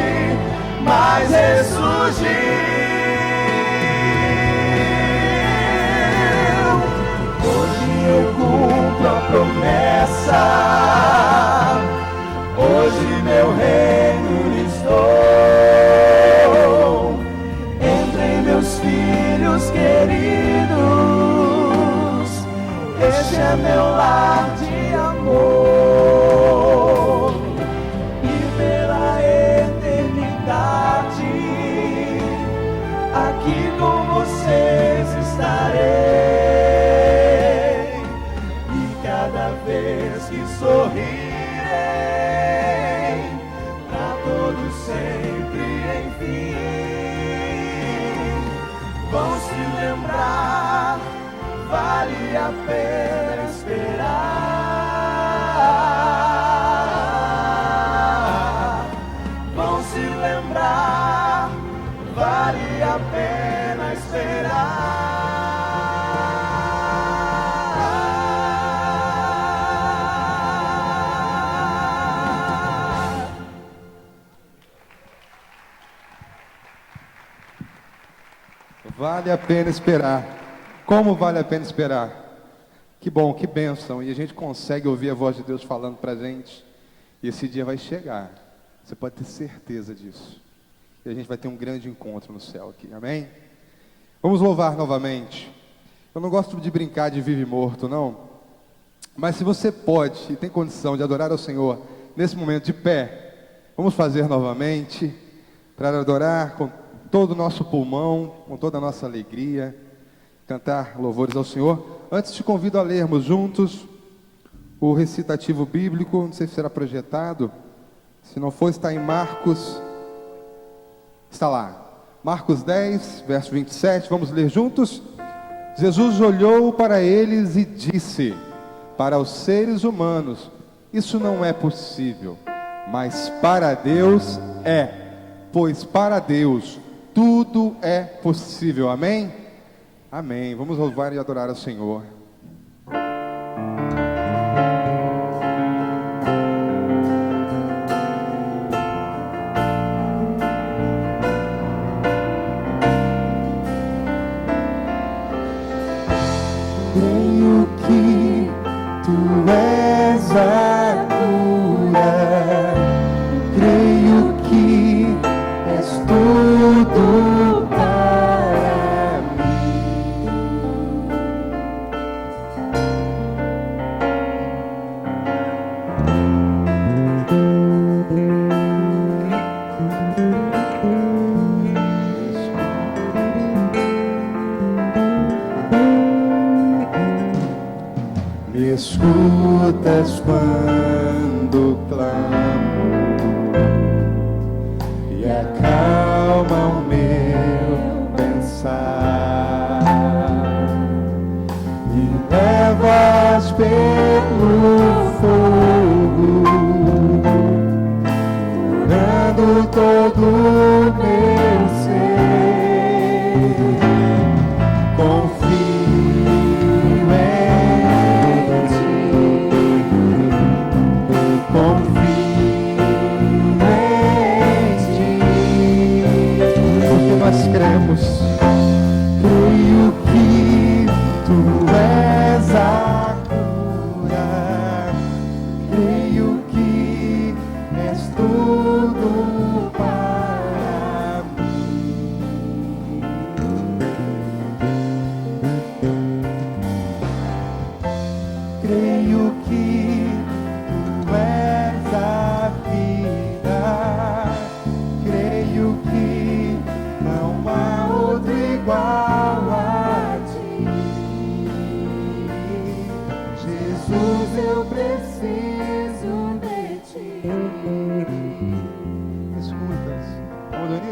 mas ressurgiu. Hoje eu cumpro a promessa, hoje meu reino lhes dou, entre meus filhos queridos, este é meu lar de amor, e pela eternidade aqui com vocês estarei, e cada vez que sorrirem, pra todos sempre, enfim, vão se lembrar, vale a pena esperar. Vão se lembrar, vale a pena esperar. Vale a pena esperar. Como vale a pena esperar? Que bom, que bênção. E a gente consegue ouvir a voz de Deus falando para a gente. E esse dia vai chegar. Você pode ter certeza disso. E a gente vai ter um grande encontro no céu aqui. Amém? Vamos louvar novamente. Eu não gosto de brincar de vivo e morto, não. Mas se você pode e tem condição de adorar ao Senhor nesse momento de pé, vamos fazer novamente para adorar com todo o nosso pulmão, com toda a nossa alegria, cantar louvores ao Senhor. Antes te convido a lermos juntos o recitativo bíblico, não sei se será projetado, se não for, está em Marcos, está lá, Marcos 10, verso 27, vamos ler juntos? Jesus olhou para eles e disse: para os seres humanos isso não é possível, mas para Deus é, pois para Deus tudo é possível. Amém? Amém. Vamos louvar e adorar ao Senhor. Creio que tu és a cura, creio que és tudo para mim. Me escutas quando clamo e acalma o meu pensar. Me levas pelo fogo, curando todo o meu ser. Confio nós cremos, creio que tu és a cura, creio que és tudo para mim. Creio que tu és a vida, creio que não há outro igual a ti. Jesus, eu preciso de ti.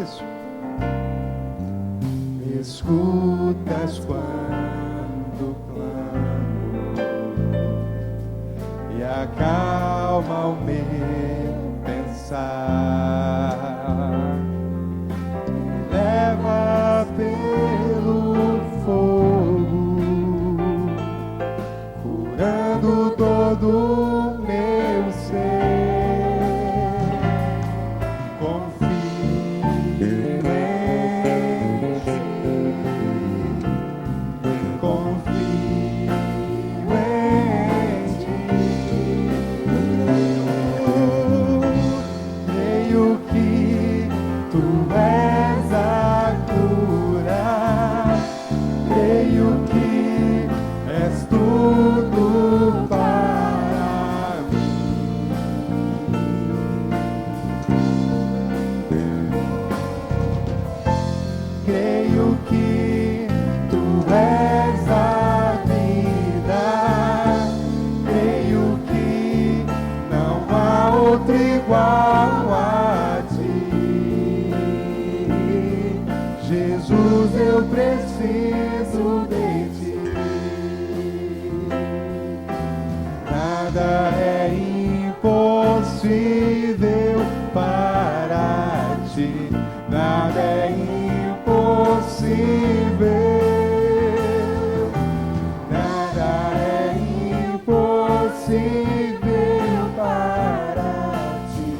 isso. Me escutas quando clamo e acalma o meu pensar. Leva pelo fogo, curando todo o meu ser. Confio em ti, confio em ti. Creio que tu és a cura, creio que és tudo para mim. Creio que tu és a vida, creio que não há outro igual a ti. Jesus, eu preciso de ti. Nada é impossível para ti. Nada é impossível. Nada é impossível para ti.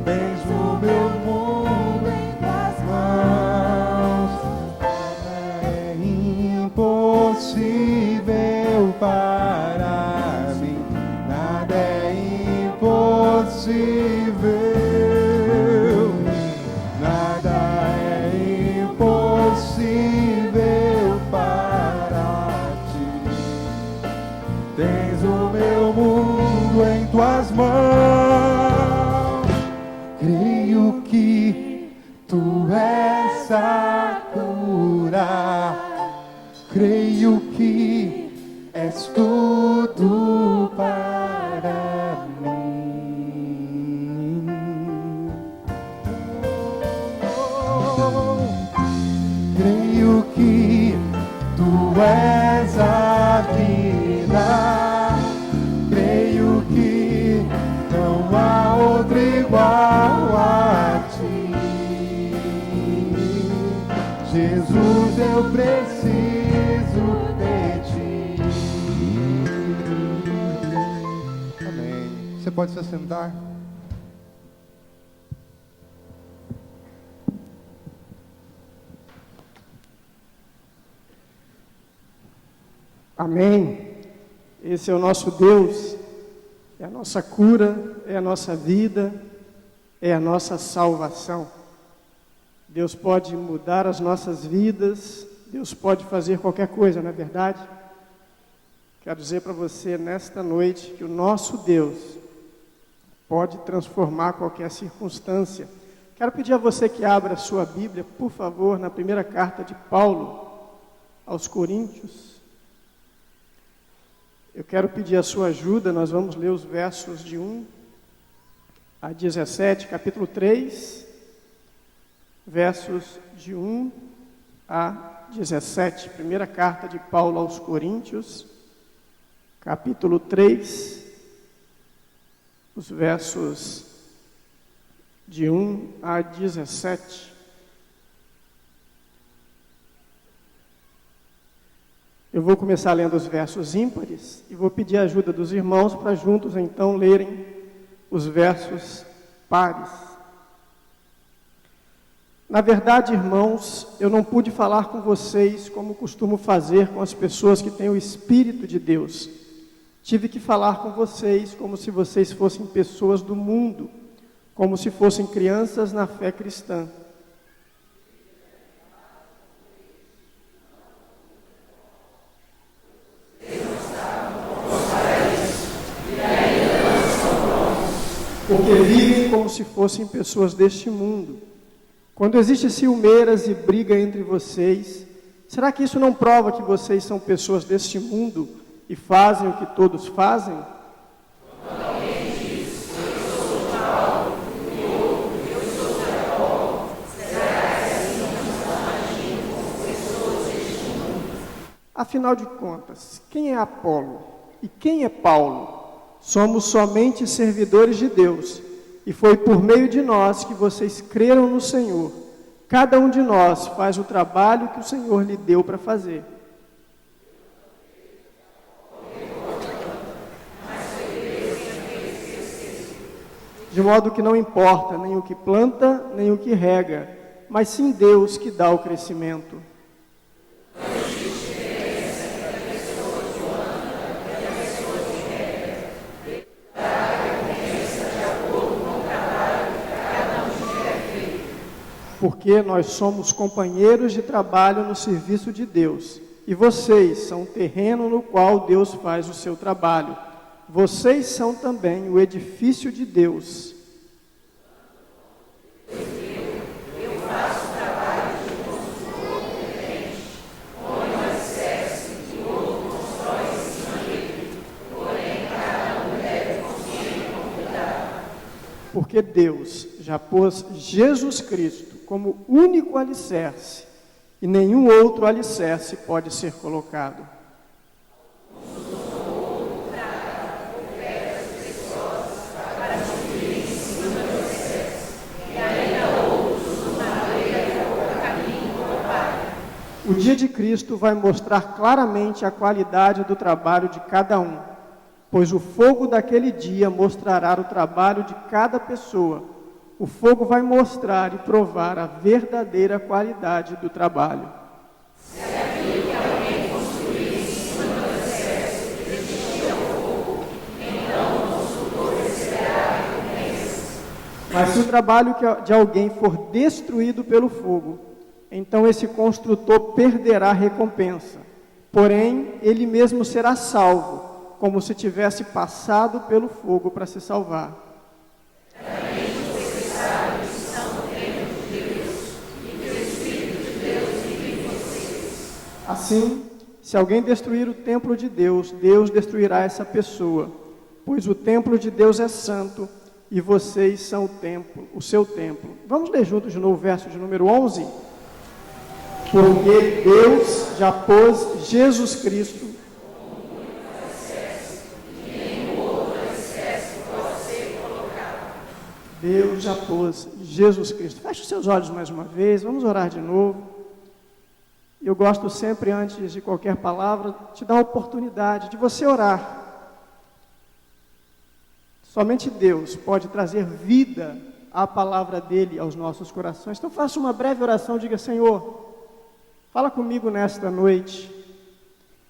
Tens o meu mundo em tuas mãos. Nada é impossível para mim. Nada é impossível. Nada é impossível para ti. Tens o meu mundo em tuas mãos. Creio que tu és a cura. Creio que és tudo para mim. Creio que tu és a vida. Creio que não há outro igual a ti. Jesus, eu preciso de ti. Amém. Você pode se assentar? Amém. Esse é o nosso Deus, é a nossa cura, é a nossa vida, é a nossa salvação. Deus pode mudar as nossas vidas, Deus pode fazer qualquer coisa, não é verdade? Quero dizer para você nesta noite que o nosso Deus pode transformar qualquer circunstância. Quero pedir a você que abra a sua Bíblia, por favor, na primeira carta de Paulo aos Coríntios. Eu quero pedir a sua ajuda, nós vamos ler os versos de 1 a 17, capítulo 3, versos de 1 a 17. Primeira carta de Paulo aos Coríntios, capítulo 3, os versos de 1 a 17. Eu vou começar lendo os versos ímpares e vou pedir a ajuda dos irmãos para juntos então lerem os versos pares. Na verdade, irmãos, eu não pude falar com vocês como costumo fazer com as pessoas que têm o Espírito de Deus. Tive que falar com vocês como se vocês fossem pessoas do mundo, como se fossem crianças na fé cristã. Porque vivem como se fossem pessoas deste mundo. Quando existe ciumeiras e briga entre vocês, será que isso não prova que vocês são pessoas deste mundo e fazem o que todos fazem? Quando alguém diz, eu sou de tal, e outro, eu sou de tal, Afinal de contas, quem é Apolo e quem é Paulo? Somos somente servidores de Deus, e foi por meio de nós que vocês creram no Senhor. Cada um de nós faz o trabalho que o Senhor lhe deu para fazer. De modo que não importa nem o que planta, nem o que rega, mas sim Deus que dá o crescimento. Porque nós somos companheiros de trabalho no serviço de Deus, e vocês são o terreno no qual Deus faz o seu trabalho. Vocês são também o edifício de Deus. Eu faço o trabalho de construtor competente, põe o alicerce e o outro constrói em cima dele, porém cada um deve construir com cuidado. Porque Deus já pôs Jesus Cristo como único alicerce, e nenhum outro alicerce pode ser colocado. O dia de Cristo vai mostrar claramente a qualidade do trabalho de cada um, pois o fogo daquele dia mostrará o trabalho de cada pessoa. O fogo vai mostrar e provar a verdadeira qualidade do trabalho. Se aquilo que alguém construir em cima do alicerce resistir ao fogo, então o construtor receberá a recompensa. Mas se o trabalho de alguém for destruído pelo fogo, então esse construtor perderá a recompensa. Porém, ele mesmo será salvo, como se tivesse passado pelo fogo para se salvar. Assim, se alguém destruir o templo de Deus, Deus destruirá essa pessoa, pois o templo de Deus é santo e vocês são o templo, o seu templo. Vamos ler juntos de novo o verso de número 11? Porque Deus já pôs Jesus Cristo Deus já pôs Jesus Cristo. Feche os seus olhos mais uma vez, vamos orar de novo. Eu gosto sempre, antes de qualquer palavra, te dar a oportunidade de você orar. Somente Deus pode trazer vida à palavra dele aos nossos corações. Então faça uma breve oração, diga: Senhor, fala comigo nesta noite,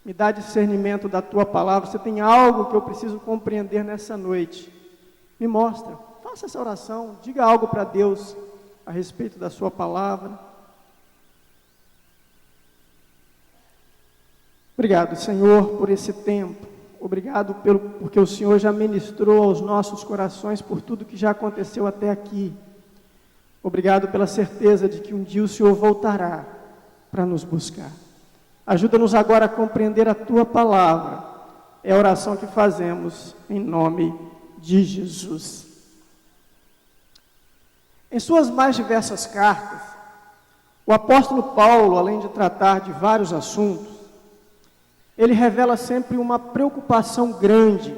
me dá discernimento da tua palavra. Você tem algo que eu preciso compreender nessa noite, me mostra. Faça essa oração, diga algo para Deus a respeito da sua palavra. Obrigado, Senhor, por esse tempo. Obrigado porque o Senhor já ministrou aos nossos corações por tudo que já aconteceu até aqui. Obrigado pela certeza de que um dia o Senhor voltará para nos buscar. Ajuda-nos agora a compreender a Tua palavra. É a oração que fazemos em nome de Jesus. Em suas mais diversas cartas, o apóstolo Paulo, além de tratar de vários assuntos, ele revela sempre uma preocupação grande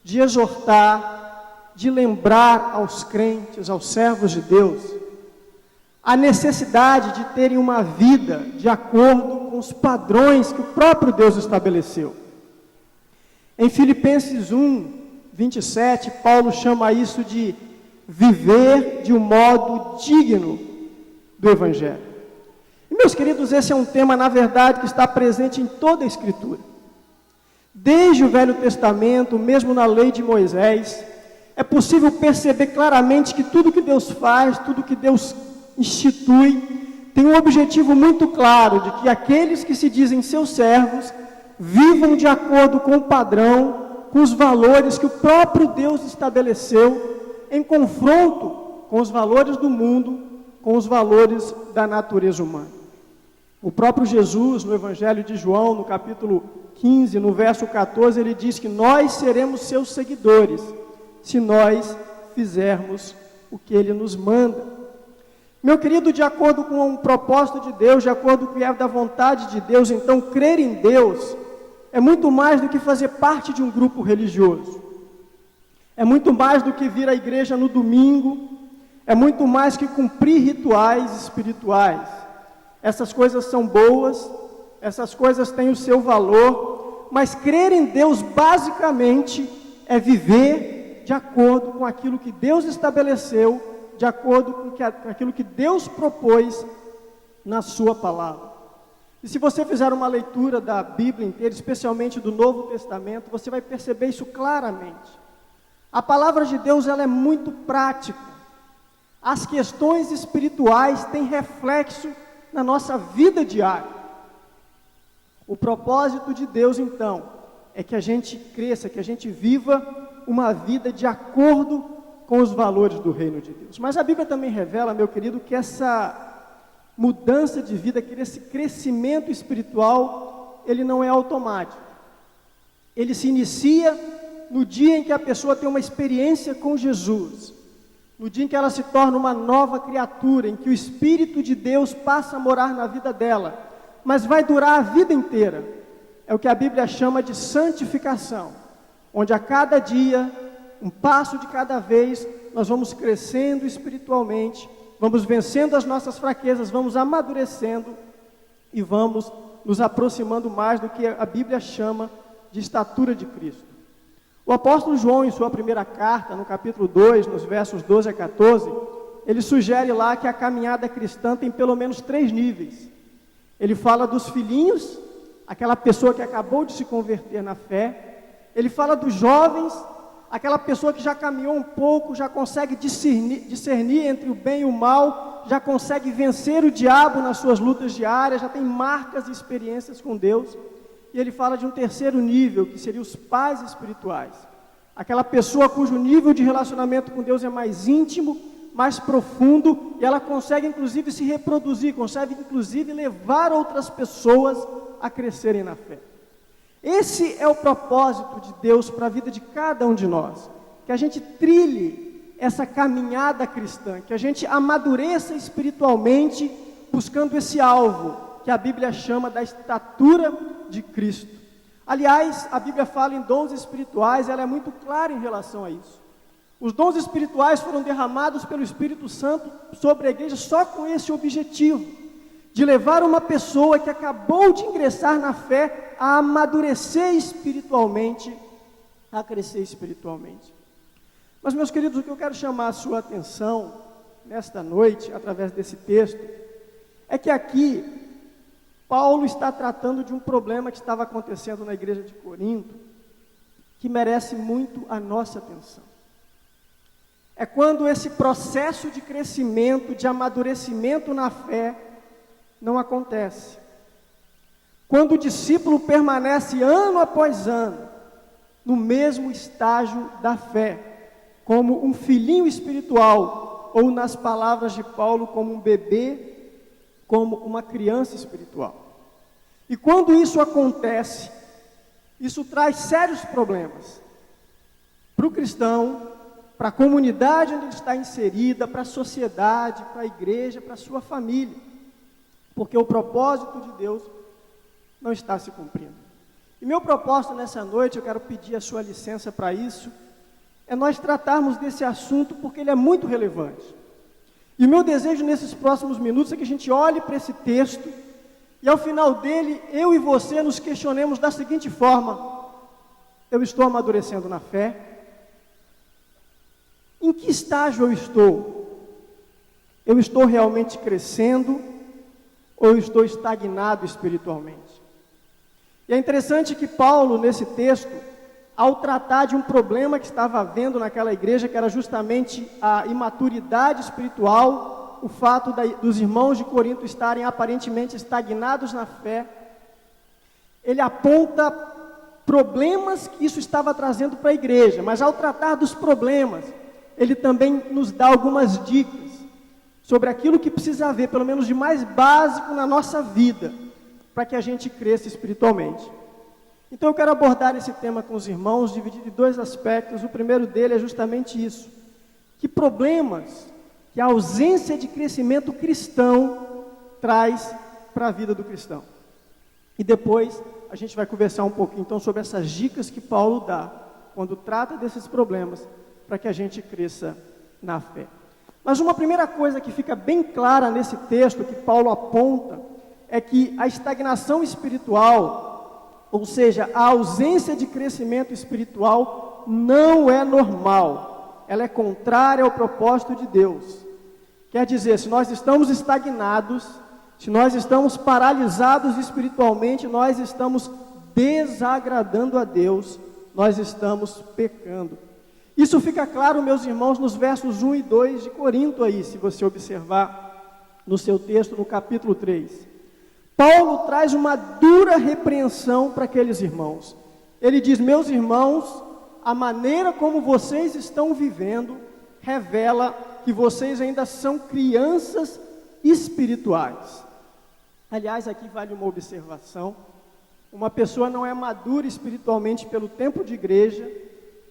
de exortar, de lembrar aos crentes, aos servos de Deus, a necessidade de terem uma vida de acordo com os padrões que o próprio Deus estabeleceu. Em Filipenses 1, 27, Paulo chama isso de viver de um modo digno do Evangelho. E, meus queridos, esse é um tema, na verdade, que está presente em toda a Escritura. Desde o Velho Testamento, mesmo na lei de Moisés, é possível perceber claramente que tudo que Deus faz, tudo que Deus institui, tem um objetivo muito claro de que aqueles que se dizem seus servos vivam de acordo com o padrão, com os valores que o próprio Deus estabeleceu, em confronto com os valores do mundo, com os valores da natureza humana. O próprio Jesus, no Evangelho de João, no capítulo 15, no verso 14, ele diz que nós seremos seus seguidores, se nós fizermos o que ele nos manda. Meu querido, de acordo com o propósito de Deus, de acordo com o que é da vontade de Deus, então crer em Deus é muito mais do que fazer parte de um grupo religioso. É muito mais do que vir à igreja no domingo, é muito mais que cumprir rituais espirituais. Essas coisas são boas, essas coisas têm o seu valor, mas crer em Deus basicamente é viver de acordo com aquilo que Deus estabeleceu, de acordo com aquilo que Deus propôs na sua palavra. E se você fizer uma leitura da Bíblia inteira, especialmente do Novo Testamento, você vai perceber isso claramente. A palavra de Deus, ela é muito prática. As questões espirituais têm reflexo na nossa vida diária. O propósito de Deus, então, é que a gente cresça, que a gente viva uma vida de acordo com os valores do reino de Deus. Mas a Bíblia também revela, meu querido, que essa mudança de vida, que esse crescimento espiritual, ele não é automático. Ele se inicia no dia em que a pessoa tem uma experiência com Jesus, no dia em que ela se torna uma nova criatura, em que o Espírito de Deus passa a morar na vida dela, mas vai durar a vida inteira. É o que a Bíblia chama de santificação, onde a cada dia, um passo de cada vez, nós vamos crescendo espiritualmente, vamos vencendo as nossas fraquezas, vamos amadurecendo e vamos nos aproximando mais do que a Bíblia chama de estatura de Cristo. O apóstolo João, em sua primeira carta, no capítulo 2, nos versos 12 a 14, ele sugere lá que a caminhada cristã tem pelo menos 3 níveis. Ele fala dos filhinhos, aquela pessoa que acabou de se converter na fé. Ele fala dos jovens, aquela pessoa que já caminhou um pouco, já consegue discernir entre o bem e o mal, já consegue vencer o diabo nas suas lutas diárias, já tem marcas e experiências com Deus. E ele fala de um terceiro nível, que seria os pais espirituais. Aquela pessoa cujo nível de relacionamento com Deus é mais íntimo, mais profundo, e ela consegue inclusive se reproduzir, consegue inclusive levar outras pessoas a crescerem na fé. Esse é o propósito de Deus para a vida de cada um de nós, que a gente trilhe essa caminhada cristã, que a gente amadureça espiritualmente, buscando esse alvo, que a Bíblia chama da estatura de Cristo. Aliás, a Bíblia fala em dons espirituais, ela é muito clara em relação a isso. Os dons espirituais foram derramados pelo Espírito Santo sobre a igreja só com esse objetivo, de levar uma pessoa que acabou de ingressar na fé a amadurecer espiritualmente, a crescer espiritualmente. Mas, meus queridos, o que eu quero chamar a sua atenção nesta noite, através desse texto, é que aqui Paulo está tratando de um problema que estava acontecendo na igreja de Corinto, que merece muito a nossa atenção. É quando esse processo de crescimento, de amadurecimento na fé, não acontece. Quando o discípulo permanece ano após ano, no mesmo estágio da fé, como um filhinho espiritual, ou nas palavras de Paulo, como um bebê, como uma criança espiritual. E quando isso acontece, isso traz sérios problemas para o cristão, para a comunidade onde ele está inserida, para a sociedade, para a igreja, para a sua família, porque o propósito de Deus não está se cumprindo. E meu propósito nessa noite, eu quero pedir a sua licença para isso, é nós tratarmos desse assunto porque ele é muito relevante. E o meu desejo nesses próximos minutos é que a gente olhe para esse texto e ao final dele, eu e você nos questionemos da seguinte forma: eu estou amadurecendo na fé? Em que estágio eu estou? Eu estou realmente crescendo ou eu estou estagnado espiritualmente? E é interessante que Paulo, nesse texto, ao tratar de um problema que estava havendo naquela igreja, que era justamente a imaturidade espiritual, o fato dos irmãos de Corinto estarem aparentemente estagnados na fé, ele aponta problemas que isso estava trazendo para a igreja, mas ao tratar dos problemas, ele também nos dá algumas dicas sobre aquilo que precisa haver, pelo menos de mais básico na nossa vida, para que a gente cresça espiritualmente. Então eu quero abordar esse tema com os irmãos, dividido em 2 aspectos. O primeiro dele é justamente isso: que problemas que a ausência de crescimento cristão traz para a vida do cristão. E depois a gente vai conversar um pouquinho então sobre essas dicas que Paulo dá quando trata desses problemas para que a gente cresça na fé. Mas uma primeira coisa que fica bem clara nesse texto que Paulo aponta é que a estagnação espiritual, ou seja, a ausência de crescimento espiritual, não é normal. Ela é contrária ao propósito de Deus. Quer dizer, se nós estamos estagnados, se nós estamos paralisados espiritualmente, nós estamos desagradando a Deus, nós estamos pecando. Isso fica claro, meus irmãos, nos versos 1 e 2 de Corinto aí, se você observar no seu texto, no capítulo 3. Paulo traz uma dura repreensão para aqueles irmãos. Ele diz: meus irmãos, a maneira como vocês estão vivendo revela que vocês ainda são crianças espirituais. Aliás, aqui vale uma observação. Uma pessoa não é madura espiritualmente pelo tempo de igreja,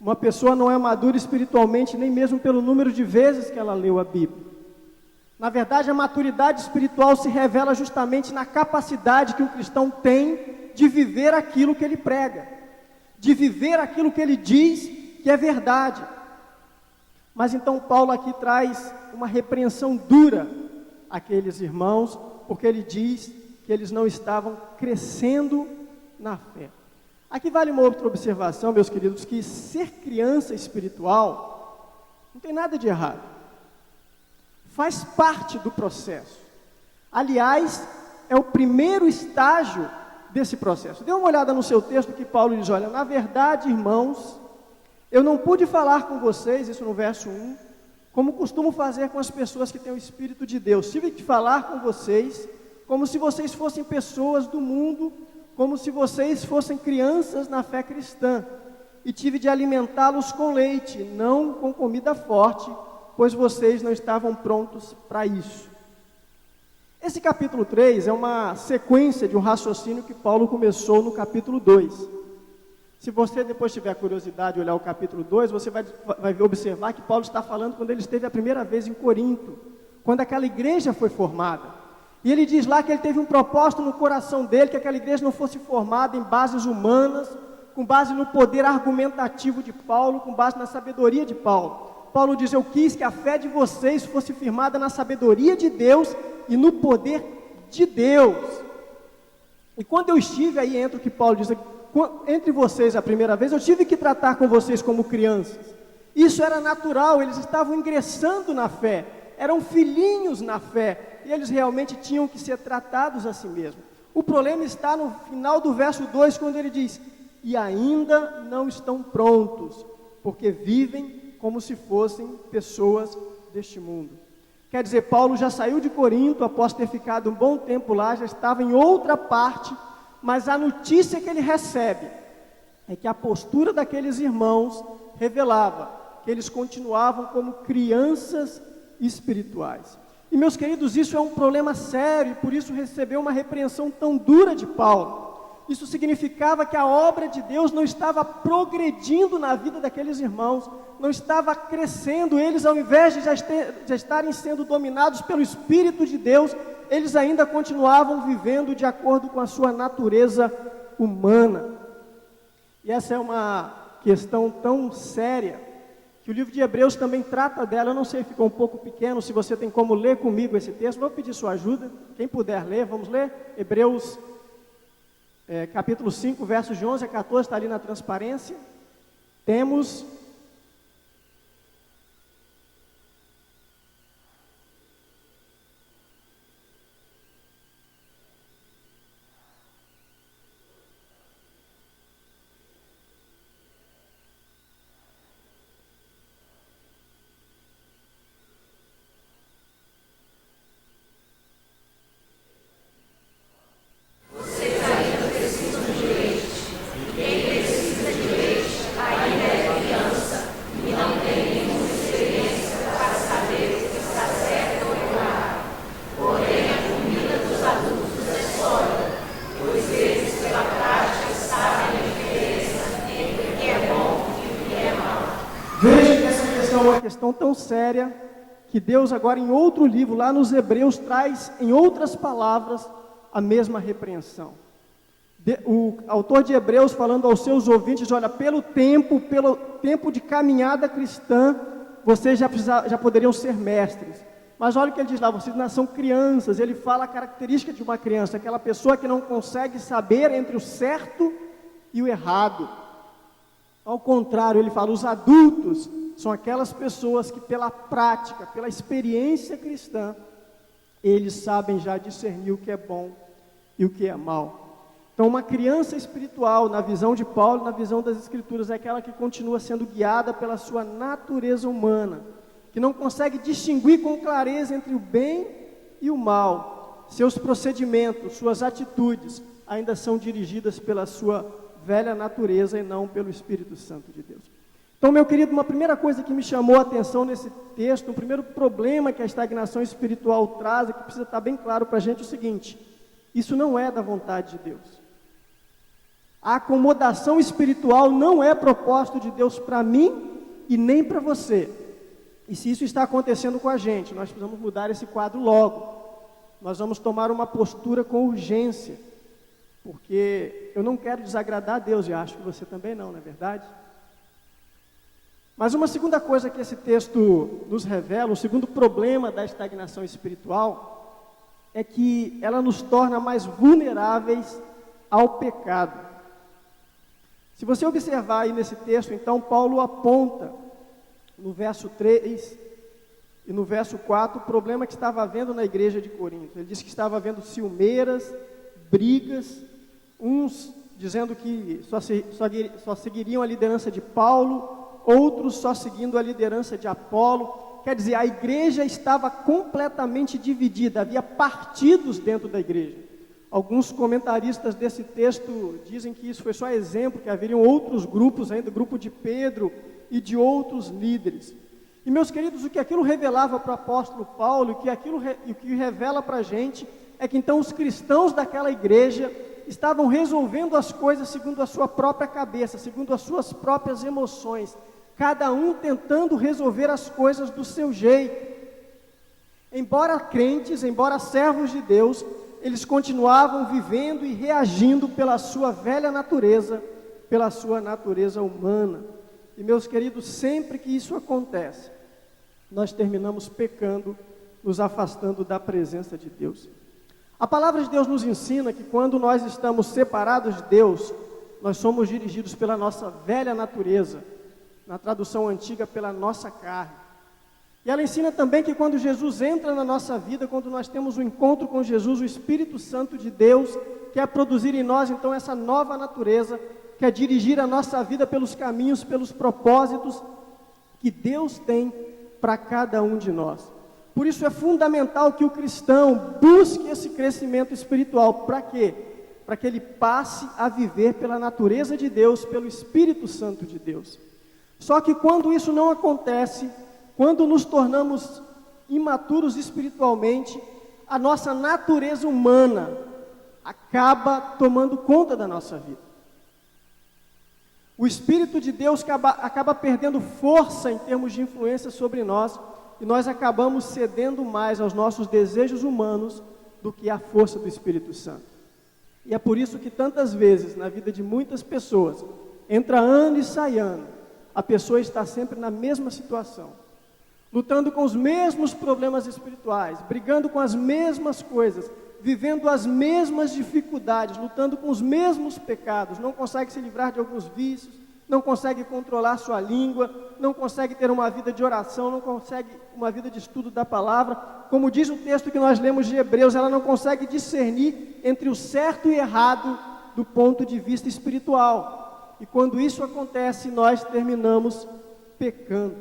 uma pessoa não é madura espiritualmente nem mesmo pelo número de vezes que ela leu a Bíblia. Na verdade, a maturidade espiritual se revela justamente na capacidade que um cristão tem de viver aquilo que ele prega, de viver aquilo que ele diz que é verdade. Mas então Paulo aqui traz uma repreensão dura àqueles irmãos, porque ele diz que eles não estavam crescendo na fé. Aqui vale uma outra observação, meus queridos, que ser criança espiritual não tem nada de errado. Faz parte do processo. Aliás, é o primeiro estágio desse processo. Dê uma olhada no seu texto que Paulo diz: olha, na verdade, irmãos, eu não pude falar com vocês, isso no verso 1, como costumo fazer com as pessoas que têm o Espírito de Deus. Tive que falar com vocês como se vocês fossem pessoas do mundo, como se vocês fossem crianças na fé cristã, e tive de alimentá-los com leite, não com comida forte, pois vocês não estavam prontos para isso. Esse capítulo 3 é uma sequência de um raciocínio que Paulo começou no capítulo 2. Se você depois tiver curiosidade de olhar o capítulo 2, você vai observar que Paulo está falando quando ele esteve a primeira vez em Corinto, quando aquela igreja foi formada. E ele diz lá que ele teve um propósito no coração dele, que aquela igreja não fosse formada em bases humanas, com base no poder argumentativo de Paulo, com base na sabedoria de Paulo. Paulo diz: eu quis que a fé de vocês fosse firmada na sabedoria de Deus e no poder de Deus. E quando eu estive aí, entre o que Paulo diz, entre vocês a primeira vez, eu tive que tratar com vocês como crianças. Isso era natural, eles estavam ingressando na fé, eram filhinhos na fé, e eles realmente tinham que ser tratados assim mesmo. O problema está no final do verso 2, quando ele diz: e ainda não estão prontos, porque vivem como se fossem pessoas deste mundo. Quer dizer, Paulo já saiu de Corinto, após ter ficado um bom tempo lá, já estava em outra parte, mas a notícia que ele recebe é que a postura daqueles irmãos revelava que eles continuavam como crianças espirituais. E, meus queridos, isso é um problema sério, e por isso recebeu uma repreensão tão dura de Paulo. Isso significava que a obra de Deus não estava progredindo na vida daqueles irmãos, não estava crescendo. Eles, ao invés de já estarem sendo dominados pelo Espírito de Deus, eles ainda continuavam vivendo de acordo com a sua natureza humana. E essa é uma questão tão séria, que o livro de Hebreus também trata dela. Eu não sei, ficou um pouco pequeno, se você tem como ler comigo esse texto, vou pedir sua ajuda. Quem puder ler, vamos ler? Hebreus capítulo 5, versos de 11 a 14, está ali na transparência. Temos questão tão séria que Deus agora em outro livro, lá nos Hebreus, traz em outras palavras a mesma repreensão. O autor de Hebreus falando aos seus ouvintes, olha, pelo tempo de caminhada cristã, vocês já poderiam ser mestres. Mas olha o que ele diz lá, vocês não são crianças. Ele fala a característica de uma criança, aquela pessoa que não consegue saber entre o certo e o errado. Ao contrário, ele fala, os adultos são aquelas pessoas que pela prática, pela experiência cristã, eles sabem já discernir o que é bom e o que é mal. Então, uma criança espiritual, na visão de Paulo, na visão das Escrituras, é aquela que continua sendo guiada pela sua natureza humana, que não consegue distinguir com clareza entre o bem e o mal. Seus procedimentos, suas atitudes, ainda são dirigidas pela sua velha natureza e não pelo Espírito Santo de Deus. Então, meu querido, uma primeira coisa que me chamou a atenção nesse texto, o primeiro problema que a estagnação espiritual traz, e que precisa estar bem claro para a gente, é o seguinte: isso não é da vontade de Deus. A acomodação espiritual não é propósito de Deus para mim e nem para você. E se isso está acontecendo com a gente, nós precisamos mudar esse quadro logo. Nós vamos tomar uma postura com urgência, porque eu não quero desagradar a Deus, e acho que você também não é verdade? Mas uma segunda coisa que esse texto nos revela, o segundo problema da estagnação espiritual, é que ela nos torna mais vulneráveis ao pecado. Se você observar aí nesse texto, então, Paulo aponta no verso 3 e no verso 4 o problema que estava havendo na igreja de Corinto. Ele disse que estava havendo ciumeiras, brigas, uns dizendo que só seguiriam a liderança de Paulo, outros só seguindo a liderança de Apolo. Quer dizer, a igreja estava completamente dividida, havia partidos dentro da igreja. Alguns comentaristas desse texto dizem que isso foi só exemplo, que haveriam outros grupos ainda, o grupo de Pedro e de outros líderes. E meus queridos, o que aquilo revelava para o apóstolo Paulo, e o que revela para a gente, é que então os cristãos daquela igreja estavam resolvendo as coisas segundo a sua própria cabeça, segundo as suas próprias emoções, cada um tentando resolver as coisas do seu jeito. Embora crentes, embora servos de Deus, eles continuavam vivendo e reagindo pela sua velha natureza, pela sua natureza humana. E meus queridos, sempre que isso acontece, nós terminamos pecando, nos afastando da presença de Deus. A palavra de Deus nos ensina que quando nós estamos separados de Deus, nós somos dirigidos pela nossa velha natureza, na tradução antiga, pela nossa carne. E ela ensina também que quando Jesus entra na nossa vida, quando nós temos um encontro com Jesus, o Espírito Santo de Deus quer produzir em nós então essa nova natureza, quer dirigir a nossa vida pelos caminhos, pelos propósitos que Deus tem para cada um de nós. Por isso é fundamental que o cristão busque esse crescimento espiritual. Para quê? Para que ele passe a viver pela natureza de Deus, pelo Espírito Santo de Deus. Só que quando isso não acontece, quando nos tornamos imaturos espiritualmente, a nossa natureza humana acaba tomando conta da nossa vida. O Espírito de Deus acaba perdendo força em termos de influência sobre nós, e nós acabamos cedendo mais aos nossos desejos humanos do que à força do Espírito Santo. E é por isso que tantas vezes na vida de muitas pessoas, entra ano e sai ano, a pessoa está sempre na mesma situação, lutando com os mesmos problemas espirituais, brigando com as mesmas coisas, vivendo as mesmas dificuldades, lutando com os mesmos pecados, não consegue se livrar de alguns vícios, não consegue controlar sua língua, não consegue ter uma vida de oração, não consegue uma vida de estudo da palavra. Como diz o texto que nós lemos de Hebreus, ela não consegue discernir entre o certo e errado do ponto de vista espiritual. E quando isso acontece, nós terminamos pecando.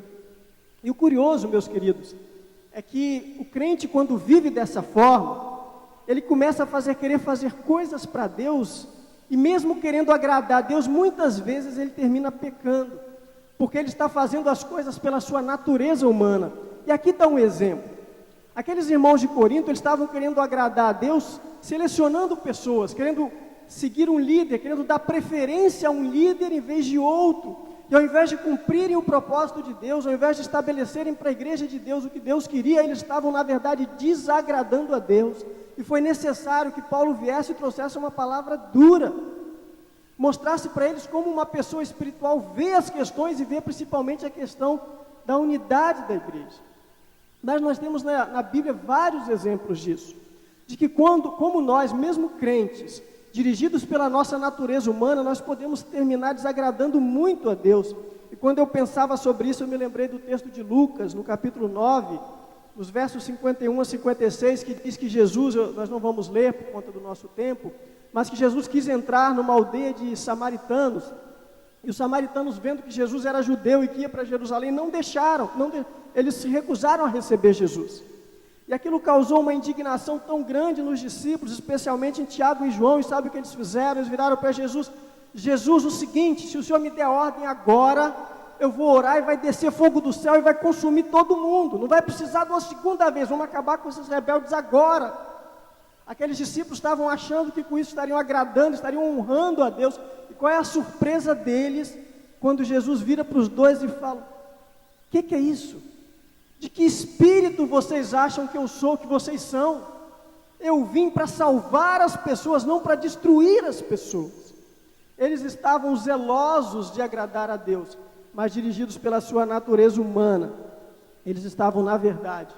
E o curioso, meus queridos, é que o crente, quando vive dessa forma, ele começa a querer fazer coisas para Deus, e mesmo querendo agradar a Deus, muitas vezes ele termina pecando, porque ele está fazendo as coisas pela sua natureza humana. E aqui está um exemplo. Aqueles irmãos de Corinto, eles estavam querendo agradar a Deus, selecionando pessoas, querendo seguir um líder, querendo dar preferência a um líder em vez de outro, que ao invés de cumprirem o propósito de Deus, ao invés de estabelecerem para a igreja de Deus o que Deus queria, eles estavam na verdade desagradando a Deus, e foi necessário que Paulo viesse e trouxesse uma palavra dura, mostrasse para eles como uma pessoa espiritual vê as questões e vê principalmente a questão da unidade da igreja. Mas nós temos na Bíblia vários exemplos disso, de que como nós, mesmo crentes, dirigidos pela nossa natureza humana, nós podemos terminar desagradando muito a Deus. E quando eu pensava sobre isso, eu me lembrei do texto de Lucas, no capítulo 9, nos versos 51 a 56, que diz que Jesus, nós não vamos ler por conta do nosso tempo, mas que Jesus quis entrar numa aldeia de samaritanos, e os samaritanos, vendo que Jesus era judeu e que ia para Jerusalém, não deixaram, eles se recusaram a receber Jesus. E aquilo causou uma indignação tão grande nos discípulos, especialmente em Tiago e João, e sabe o que eles fizeram? Eles viraram para Jesus: Jesus, o seguinte, se o Senhor me der ordem agora, eu vou orar e vai descer fogo do céu e vai consumir todo mundo, não vai precisar de uma segunda vez, vamos acabar com esses rebeldes agora. Aqueles discípulos estavam achando que com isso estariam agradando, estariam honrando a Deus, e qual é a surpresa deles, quando Jesus vira para os dois e fala: o que é isso? De que espírito vocês acham que eu sou, que vocês são? Eu vim para salvar as pessoas, não para destruir as pessoas. Eles estavam zelosos de agradar a Deus, mas dirigidos pela sua natureza humana. Eles estavam, na verdade,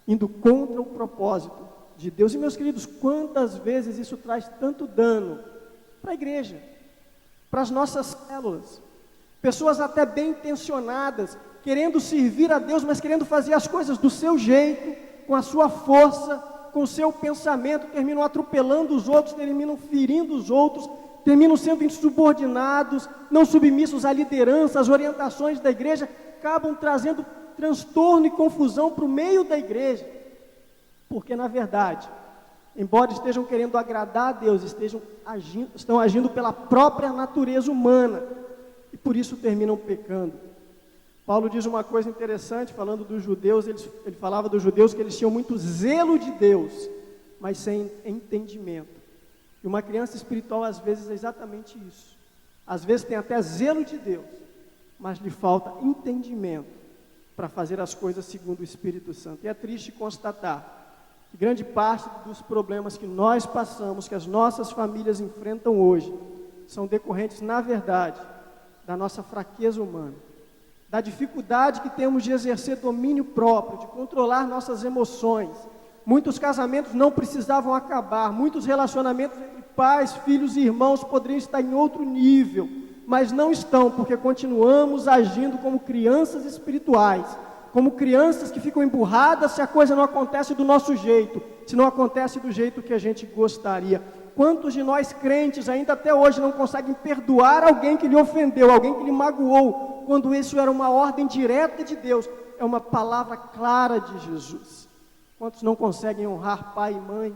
indo contra o propósito de Deus. E, meus queridos, quantas vezes isso traz tanto dano para a igreja, para as nossas células. Pessoas até bem intencionadas, querendo servir a Deus, mas querendo fazer as coisas do seu jeito, com a sua força, com o seu pensamento, terminam atropelando os outros, terminam ferindo os outros, terminam sendo insubordinados, não submissos à liderança, às orientações da igreja, acabam trazendo transtorno e confusão para o meio da igreja, porque na verdade, embora estejam querendo agradar a Deus, estão agindo pela própria natureza humana, e por isso terminam pecando. Paulo diz uma coisa interessante, falando dos judeus, ele falava dos judeus que eles tinham muito zelo de Deus, mas sem entendimento. E uma criança espiritual às vezes é exatamente isso. Às vezes tem até zelo de Deus, mas lhe falta entendimento para fazer as coisas segundo o Espírito Santo. E é triste constatar que grande parte dos problemas que nós passamos, que as nossas famílias enfrentam hoje, são decorrentes, na verdade, da nossa fraqueza humana, da dificuldade que temos de exercer domínio próprio, de controlar nossas emoções. Muitos casamentos não precisavam acabar, muitos relacionamentos entre pais, filhos e irmãos poderiam estar em outro nível, mas não estão, porque continuamos agindo como crianças espirituais, como crianças que ficam emburradas se a coisa não acontece do nosso jeito, se não acontece do jeito que a gente gostaria. Quantos de nós crentes ainda até hoje não conseguem perdoar alguém que lhe ofendeu, alguém que lhe magoou, quando isso era uma ordem direta de Deus, é uma palavra clara de Jesus? Quantos não conseguem honrar pai e mãe?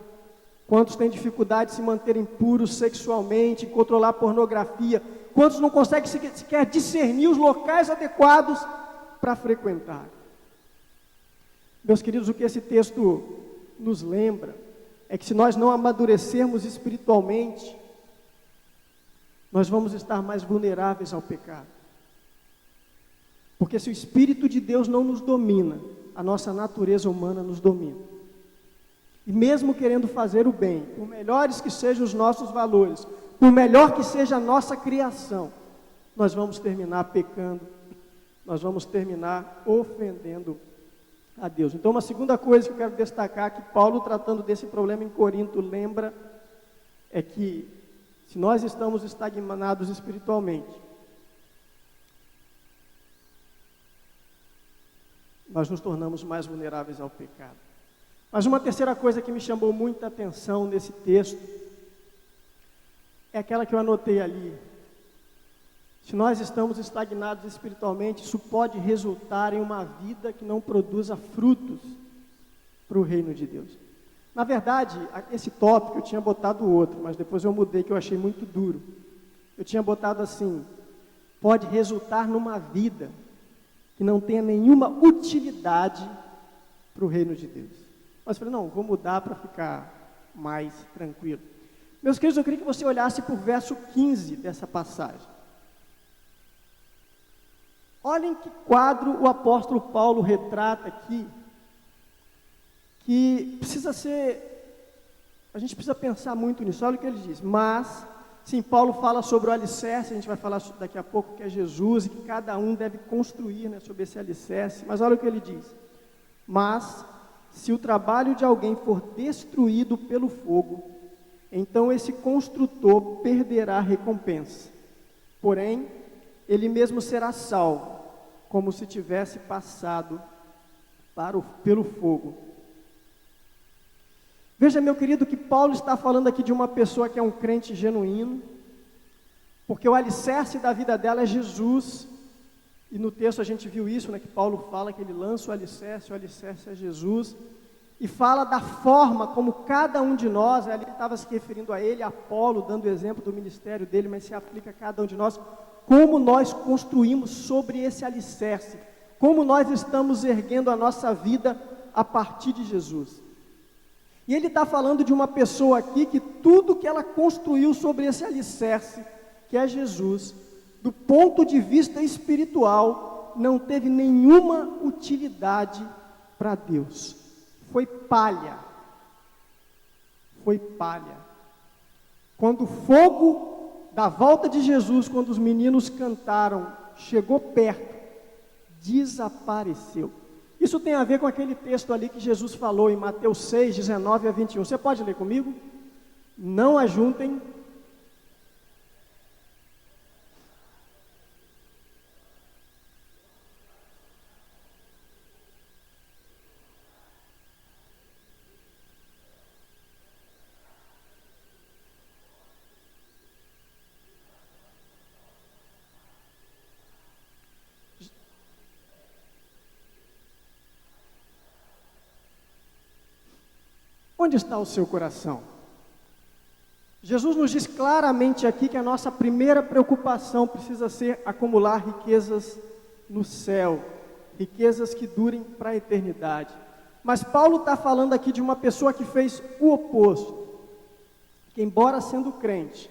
Quantos têm dificuldade de se manterem puros sexualmente, em controlar a pornografia? Quantos não conseguem sequer discernir os locais adequados para frequentar? Meus queridos, o que esse texto nos lembra é que se nós não amadurecermos espiritualmente, nós vamos estar mais vulneráveis ao pecado. Porque se o Espírito de Deus não nos domina, a nossa natureza humana nos domina. E mesmo querendo fazer o bem, por melhores que sejam os nossos valores, por melhor que seja a nossa criação, nós vamos terminar pecando, nós vamos terminar ofendendo a Deus. Então, uma segunda coisa que eu quero destacar, que Paulo, tratando desse problema em Corinto, lembra, é que se nós estamos estagnados espiritualmente, nós nos tornamos mais vulneráveis ao pecado. Mas uma terceira coisa que me chamou muita atenção nesse texto, é aquela que eu anotei ali. Se nós estamos estagnados espiritualmente, isso pode resultar em uma vida que não produza frutos para o reino de Deus. Na verdade, esse tópico eu tinha botado outro, mas depois eu mudei, que eu achei muito duro. Eu tinha botado assim: pode resultar numa vida que não tenha nenhuma utilidade para o reino de Deus. Mas eu falei, não, vou mudar para ficar mais tranquilo. Meus queridos, eu queria que você olhasse para o verso 15 dessa passagem. Olhem que quadro o apóstolo Paulo retrata aqui, que precisa ser, a gente precisa pensar muito nisso. Olha o que ele diz: mas, sim, Paulo fala sobre o alicerce, a gente vai falar daqui a pouco, que é Jesus, e que cada um deve construir, né, sobre esse alicerce. Mas olha o que ele diz: mas, se o trabalho de alguém for destruído pelo fogo, então esse construtor perderá a recompensa. Porém, ele mesmo será salvo, como se tivesse passado pelo fogo. Veja, meu querido, que Paulo está falando aqui de uma pessoa que é um crente genuíno, porque o alicerce da vida dela é Jesus, e no texto a gente viu isso, né, que Paulo fala que ele lança o alicerce é Jesus, e fala da forma como cada um de nós, ali ele estava se referindo a ele, a Apolo, dando o exemplo do ministério dele, mas se aplica a cada um de nós, como nós construímos sobre esse alicerce, como nós estamos erguendo a nossa vida a partir de Jesus. E ele está falando de uma pessoa aqui que tudo que ela construiu sobre esse alicerce, que é Jesus, do ponto de vista espiritual, não teve nenhuma utilidade para Deus. Foi palha. Foi palha. Quando o fogo da volta de Jesus, quando os meninos cantaram, chegou perto, desapareceu. Isso tem a ver com aquele texto ali que Jesus falou em Mateus 6, 19 a 21. Você pode ler comigo? Não ajuntem. Onde está o seu coração? Jesus nos diz claramente aqui que a nossa primeira preocupação precisa ser acumular riquezas no céu, riquezas que durem para a eternidade. Mas Paulo está falando aqui de uma pessoa que fez o oposto, que embora sendo crente,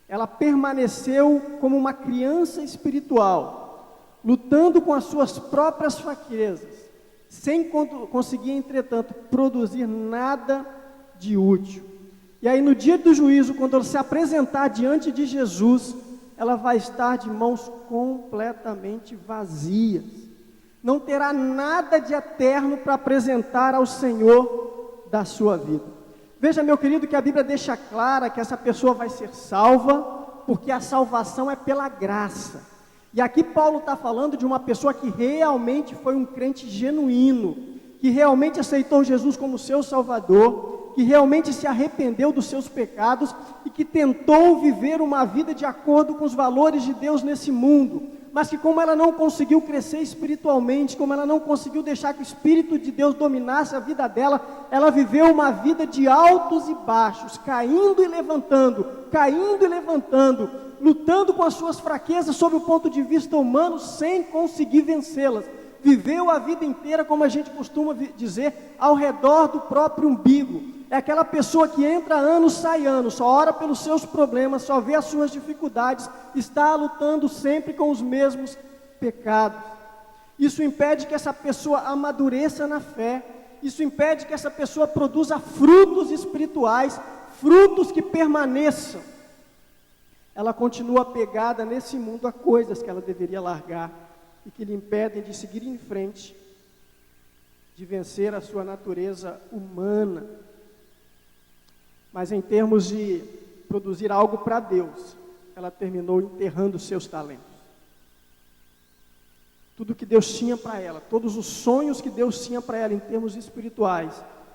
ela permaneceu como uma criança espiritual, lutando com as suas próprias fraquezas, sem conseguir, entretanto, produzir nada de útil. E aí no dia do juízo, quando ela se apresentar diante de Jesus, ela vai estar de mãos completamente vazias. Não terá nada de eterno para apresentar ao Senhor da sua vida. Veja, meu querido, que a Bíblia deixa clara que essa pessoa vai ser salva, porque a salvação é pela graça. E aqui Paulo está falando de uma pessoa que realmente foi um crente genuíno, que realmente aceitou Jesus como seu Salvador, que realmente se arrependeu dos seus pecados e que tentou viver uma vida de acordo com os valores de Deus nesse mundo, mas que como ela não conseguiu crescer espiritualmente, como ela não conseguiu deixar que o Espírito de Deus dominasse a vida dela, ela viveu uma vida de altos e baixos, caindo e levantando, lutando com as suas fraquezas sob o ponto de vista humano, sem conseguir vencê-las. Viveu a vida inteira, como a gente costuma dizer, ao redor do próprio umbigo. É aquela pessoa que entra ano, sai ano, só ora pelos seus problemas, só vê as suas dificuldades, está lutando sempre com os mesmos pecados. Isso impede que essa pessoa amadureça na fé, isso impede que essa pessoa produza frutos espirituais, frutos que permaneçam. Ela continua apegada nesse mundo a coisas que ela deveria largar e que lhe impedem de seguir em frente, de vencer a sua natureza humana. Mas em termos de produzir algo para Deus, ela terminou enterrando seus talentos. Tudo que Deus tinha para ela, todos os sonhos que Deus tinha para ela em termos espirituais,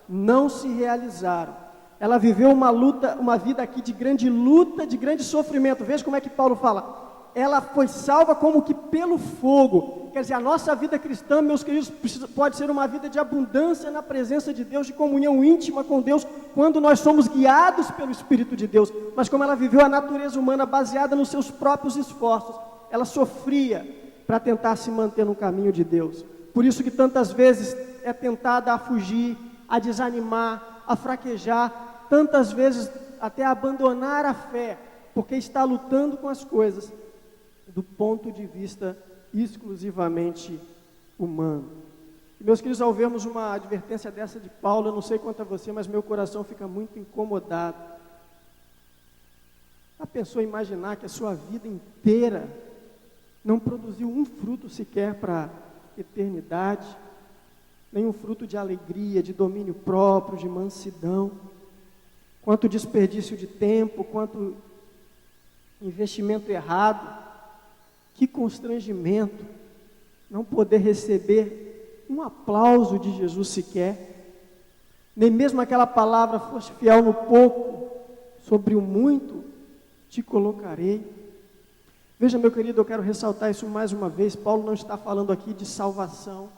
não se realizaram. Ela viveu uma luta, uma vida aqui de grande luta, de grande sofrimento. Veja como é que Paulo fala. Ela foi salva como que pelo fogo. Quer dizer, a nossa vida cristã, meus queridos, pode ser uma vida de abundância na presença de Deus, de comunhão íntima com Deus, quando nós somos guiados pelo Espírito de Deus. Mas como ela viveu a natureza humana baseada nos seus próprios esforços, ela sofria para tentar se manter no caminho de Deus. Por isso que tantas vezes é tentada a fugir, a desanimar, a fraquejar, tantas vezes até abandonar a fé, porque está lutando com as coisas do ponto de vista exclusivamente humano. E, meus queridos, ao vermos uma advertência dessa de Paulo, eu não sei quanto a você, mas meu coração fica muito incomodado. A pessoa imaginar que a sua vida inteira não produziu um fruto sequer para a eternidade, nenhum fruto de alegria, de domínio próprio, de mansidão, quanto desperdício de tempo, quanto investimento errado. Que constrangimento não poder receber um aplauso de Jesus sequer, nem mesmo aquela palavra: foste fiel no pouco, sobre o muito te colocarei. Veja, meu querido, eu quero ressaltar isso mais uma vez. Paulo não está falando aqui de salvação,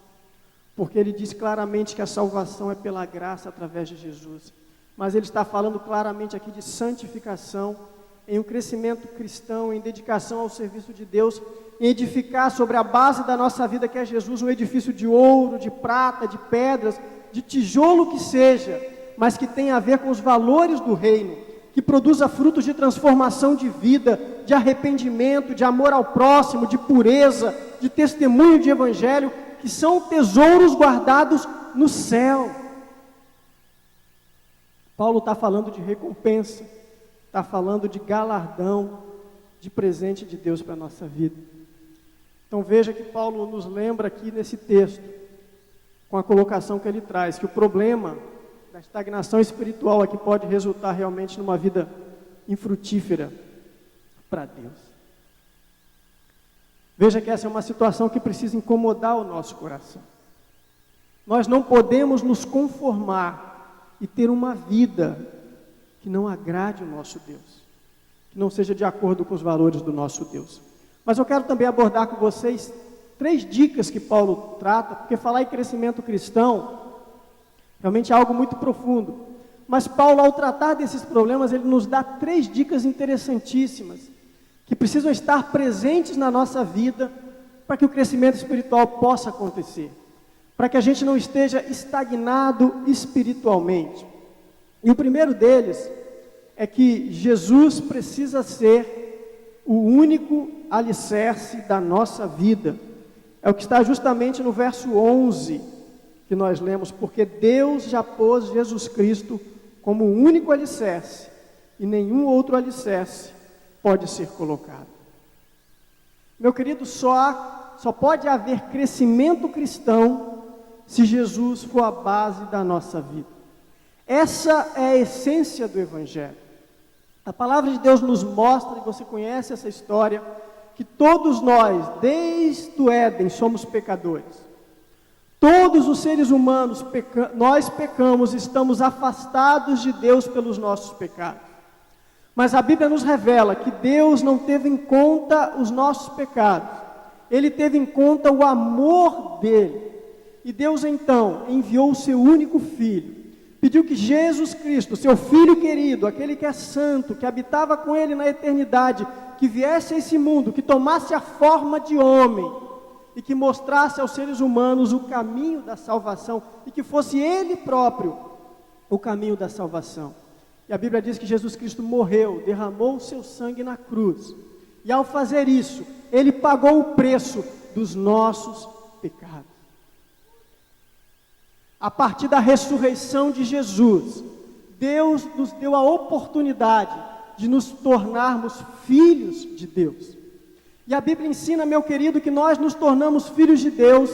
porque ele diz claramente que a salvação é pela graça através de Jesus, mas ele está falando claramente aqui de santificação, em um crescimento cristão, em dedicação ao serviço de Deus, em edificar sobre a base da nossa vida, que é Jesus, um edifício de ouro, de prata, de pedras, de tijolo que seja, mas que tenha a ver com os valores do reino, que produza frutos de transformação de vida, de arrependimento, de amor ao próximo, de pureza, de testemunho de evangelho, que são tesouros guardados no céu. Paulo está falando de recompensa, está falando de galardão, de presente de Deus para a nossa vida. Então veja que Paulo nos lembra aqui nesse texto, com a colocação que ele traz, que o problema da estagnação espiritual aqui pode resultar realmente numa vida infrutífera para Deus. Veja que essa é uma situação que precisa incomodar o nosso coração. Nós não podemos nos conformar e ter uma vida que não agrade o nosso Deus, que não seja de acordo com os valores do nosso Deus. Mas eu quero também abordar com vocês 3 dicas que Paulo trata, porque falar em crescimento cristão realmente é algo muito profundo. Mas Paulo, ao tratar desses problemas, ele nos dá 3 dicas interessantíssimas, que precisam estar presentes na nossa vida para que o crescimento espiritual possa acontecer, para que a gente não esteja estagnado espiritualmente. E o primeiro deles é que Jesus precisa ser o único alicerce da nossa vida. É o que está justamente no verso 11 que nós lemos: porque Deus já pôs Jesus Cristo como o único alicerce, e nenhum outro alicerce pode ser colocado. Meu querido, só pode haver crescimento cristão se Jesus for a base da nossa vida. Essa é a essência do Evangelho. A palavra de Deus nos mostra, e você conhece essa história, que todos nós, desde o Éden, somos pecadores. Todos os seres humanos, nós pecamos, estamos afastados de Deus pelos nossos pecados. Mas a Bíblia nos revela que Deus não teve em conta os nossos pecados. Ele teve em conta o amor dele. E Deus então enviou o seu único Filho. Pediu que Jesus Cristo, seu Filho querido, aquele que é santo, que habitava com ele na eternidade, que viesse a esse mundo, que tomasse a forma de homem e que mostrasse aos seres humanos o caminho da salvação, e que fosse ele próprio o caminho da salvação. E a Bíblia diz que Jesus Cristo morreu, derramou o seu sangue na cruz, e ao fazer isso, ele pagou o preço dos nossos pecados. A partir da ressurreição de Jesus, Deus nos deu a oportunidade de nos tornarmos filhos de Deus. E a Bíblia ensina, meu querido, que nós nos tornamos filhos de Deus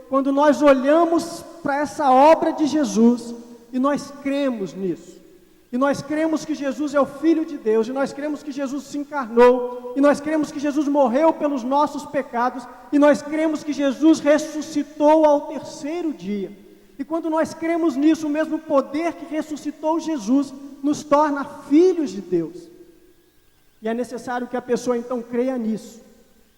quando nós olhamos para essa obra de Jesus e nós cremos nisso. E nós cremos que Jesus é o Filho de Deus, e nós cremos que Jesus se encarnou, e nós cremos que Jesus morreu pelos nossos pecados, e nós cremos que Jesus ressuscitou ao 3º dia. E quando nós cremos nisso, o mesmo poder que ressuscitou Jesus nos torna filhos de Deus. E é necessário que a pessoa então creia nisso,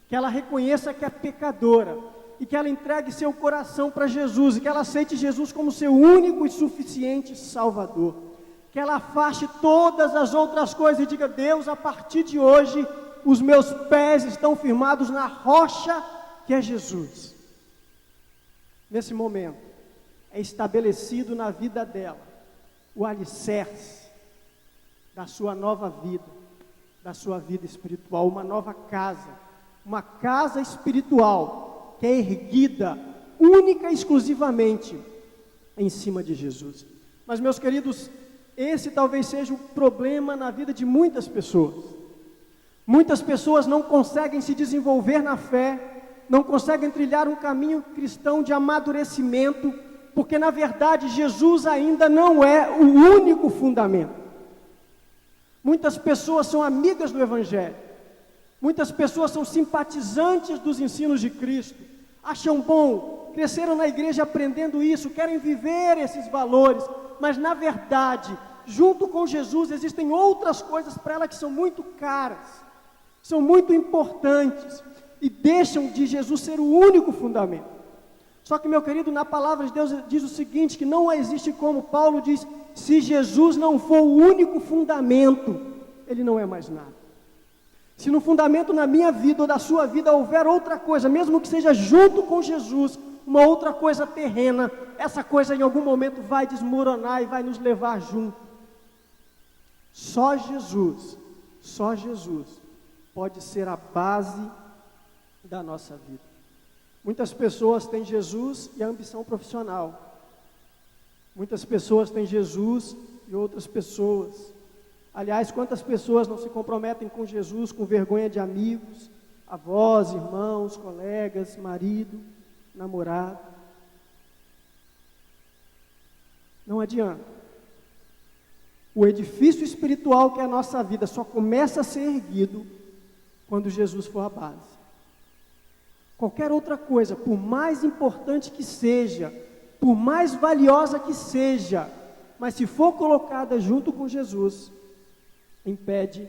que ela reconheça que é pecadora, e que ela entregue seu coração para Jesus, e que ela aceite Jesus como seu único e suficiente Salvador. Que ela afaste todas as outras coisas e diga: Deus, a partir de hoje, os meus pés estão firmados na rocha que é Jesus. Nesse momento, é estabelecido na vida dela o alicerce da sua nova vida, da sua vida espiritual, uma nova casa uma casa espiritual que é erguida única e exclusivamente em cima de Jesus. Mas, meus queridos, esse talvez seja o problema na vida de muitas pessoas. Muitas pessoas não conseguem se desenvolver na fé, não conseguem trilhar um caminho cristão de amadurecimento, porque na verdade Jesus ainda não é o único fundamento. Muitas pessoas são amigas do Evangelho, muitas pessoas são simpatizantes dos ensinos de Cristo, acham bom, cresceram na igreja aprendendo isso, querem viver esses valores, mas na verdade, junto com Jesus existem outras coisas para ela que são muito caras, são muito importantes, e deixam de Jesus ser o único fundamento. Só que, meu querido, na palavra de Deus diz o seguinte, que não existe como Paulo diz, se Jesus não for o único fundamento, ele não é mais nada. Se no fundamento na minha vida ou da sua vida houver outra coisa, mesmo que seja junto com Jesus, uma outra coisa terrena, essa coisa em algum momento vai desmoronar e vai nos levar junto. Só Jesus pode ser a base da nossa vida. Muitas pessoas têm Jesus e a ambição profissional. Muitas pessoas têm Jesus e outras pessoas. Aliás, quantas pessoas não se comprometem com Jesus com vergonha de amigos, avós, irmãos, colegas, marido, namorado? Não adianta. O edifício espiritual que é a nossa vida só começa a ser erguido quando Jesus for a base. Qualquer outra coisa, por mais importante que seja, por mais valiosa que seja, mas se for colocada junto com Jesus, impede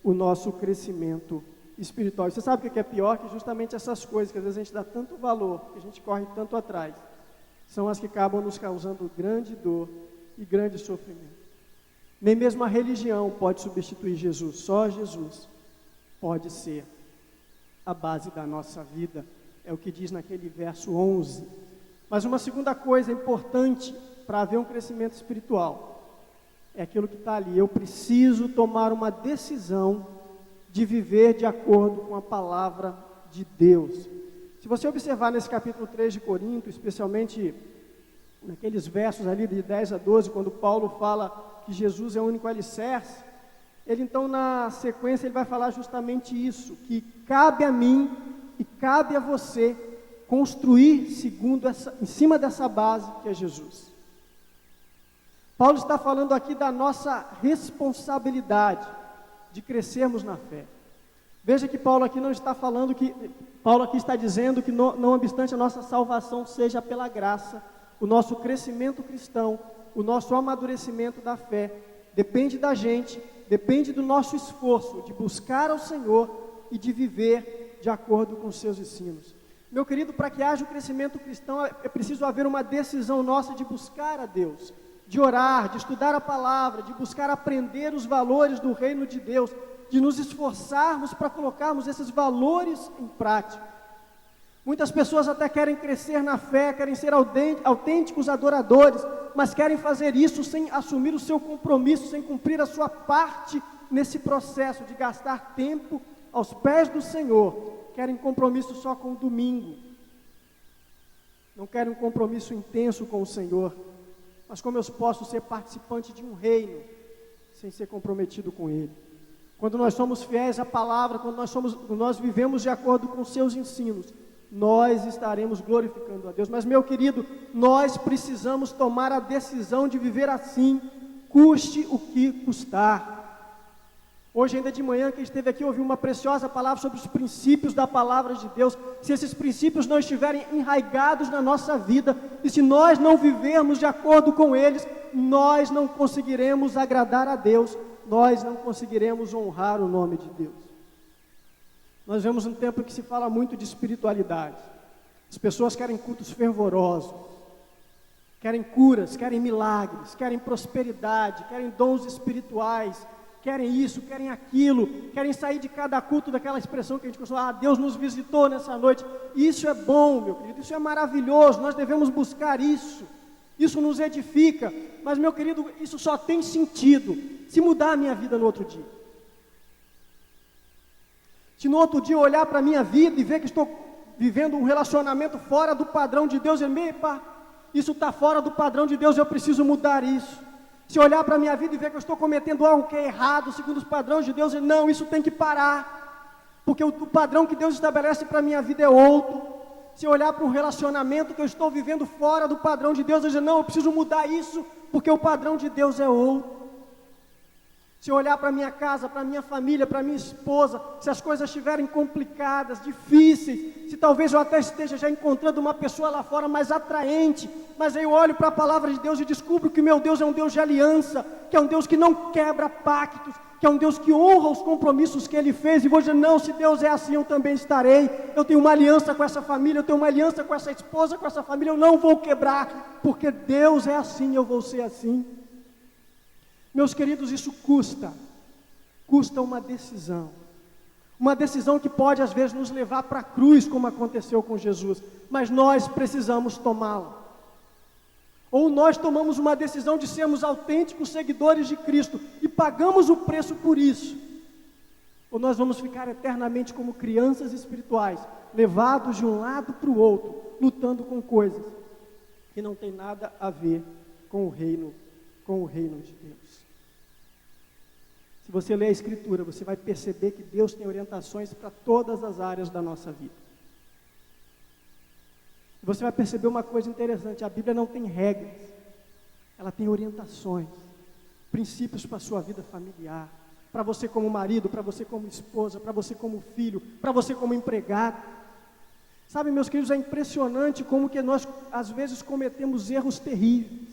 o nosso crescimento espiritual. E você sabe o que é pior? Que justamente essas coisas que às vezes a gente dá tanto valor, que a gente corre tanto atrás, são as que acabam nos causando grande dor e grande sofrimento. Nem mesmo a religião pode substituir Jesus, só Jesus pode ser a base da nossa vida, é o que diz naquele verso 11. Mas uma segunda coisa importante para haver um crescimento espiritual, é aquilo que está ali, eu preciso tomar uma decisão de viver de acordo com a palavra de Deus. Se você observar nesse capítulo 3 de Corinto, especialmente naqueles versos ali de 10 a 12, quando Paulo fala que Jesus é o único alicerce, ele então na sequência ele vai falar justamente isso, que cabe a mim e cabe a você construir em cima dessa base que é Jesus. Paulo está falando aqui da nossa responsabilidade de crescermos na fé. Veja que Paulo aqui não está falando Paulo aqui está dizendo que não obstante a nossa salvação seja pela graça, o nosso crescimento cristão, o nosso amadurecimento da fé, depende da gente, depende do nosso esforço de buscar ao Senhor e de viver de acordo com os seus ensinos. Meu querido, para que haja o crescimento cristão, é preciso haver uma decisão nossa de buscar a Deus, de orar, de estudar a palavra, de buscar aprender os valores do reino de Deus, de nos esforçarmos para colocarmos esses valores em prática. Muitas pessoas até querem crescer na fé, querem ser autênticos adoradores, mas querem fazer isso sem assumir o seu compromisso, sem cumprir a sua parte nesse processo de gastar tempo aos pés do Senhor. Querem compromisso só com o domingo, não querem um compromisso intenso com o Senhor. Mas como eu posso ser participante de um reino sem ser comprometido com Ele? Quando nós somos fiéis à palavra, quando nós vivemos de acordo com os seus ensinos, nós estaremos glorificando a Deus. Mas, meu querido, nós precisamos tomar a decisão de viver assim, custe o que custar. Hoje, ainda de manhã, quem esteve aqui ouviu uma preciosa palavra sobre os princípios da palavra de Deus. Se esses princípios não estiverem enraigados na nossa vida, e se nós não vivermos de acordo com eles, nós não conseguiremos agradar a Deus, nós não conseguiremos honrar o nome de Deus. Nós vemos um tempo que se fala muito de espiritualidade. As pessoas querem cultos fervorosos, querem curas, querem milagres, querem prosperidade, querem dons espirituais, querem isso, querem aquilo, querem sair de cada culto daquela expressão que a gente costuma, Deus nos visitou nessa noite. Isso é bom, meu querido, isso é maravilhoso, nós devemos buscar isso nos edifica, mas, meu querido, isso só tem sentido se mudar a minha vida no outro dia. Se no outro dia eu olhar para a minha vida e ver que estou vivendo um relacionamento fora do padrão de Deus, epa, isso está fora do padrão de Deus, eu preciso mudar isso. Se olhar para a minha vida e ver que eu estou cometendo algo que é errado, segundo os padrões de Deus, não, isso tem que parar, porque o padrão que Deus estabelece para a minha vida é outro. Se olhar para um relacionamento que eu estou vivendo fora do padrão de Deus, eu dizer, não, eu preciso mudar isso, porque o padrão de Deus é outro. Se olhar para a minha casa, para a minha família, para a minha esposa, se as coisas estiverem complicadas, difíceis, se talvez eu até esteja já encontrando uma pessoa lá fora mais atraente, mas aí eu olho para a palavra de Deus e descubro que meu Deus é um Deus de aliança, que é um Deus que não quebra pactos, que é um Deus que honra os compromissos que Ele fez, e vou dizer, não, se Deus é assim, eu também estarei. Eu tenho uma aliança com essa família, eu tenho uma aliança com essa esposa, com essa família, eu não vou quebrar, porque Deus é assim, eu vou ser assim. Meus queridos, isso custa uma decisão que pode às vezes nos levar para a cruz, como aconteceu com Jesus, mas nós precisamos tomá-la. Ou nós tomamos uma decisão de sermos autênticos seguidores de Cristo e pagamos o preço por isso, ou nós vamos ficar eternamente como crianças espirituais, levados de um lado para o outro, lutando com coisas que não tem nada a ver com o reino de Deus. Se você ler a Escritura, você vai perceber que Deus tem orientações para todas as áreas da nossa vida. Você vai perceber uma coisa interessante, a Bíblia não tem regras, ela tem orientações, princípios para a sua vida familiar, para você como marido, para você como esposa, para você como filho, para você como empregado. Sabe, meus queridos, é impressionante como que nós às vezes cometemos erros terríveis.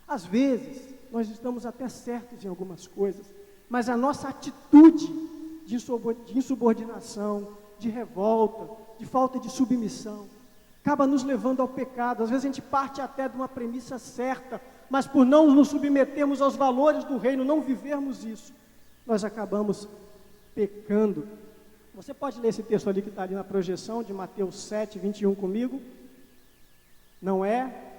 Às vezes nós estamos até certos em algumas coisas, mas a nossa atitude de insubordinação, de revolta, de falta de submissão, acaba nos levando ao pecado. Às vezes a gente parte até de uma premissa certa, mas por não nos submetermos aos valores do reino, não vivermos isso, nós acabamos pecando. Você pode ler esse texto ali que está ali na projeção, de Mateus 7, 21 comigo? Não é?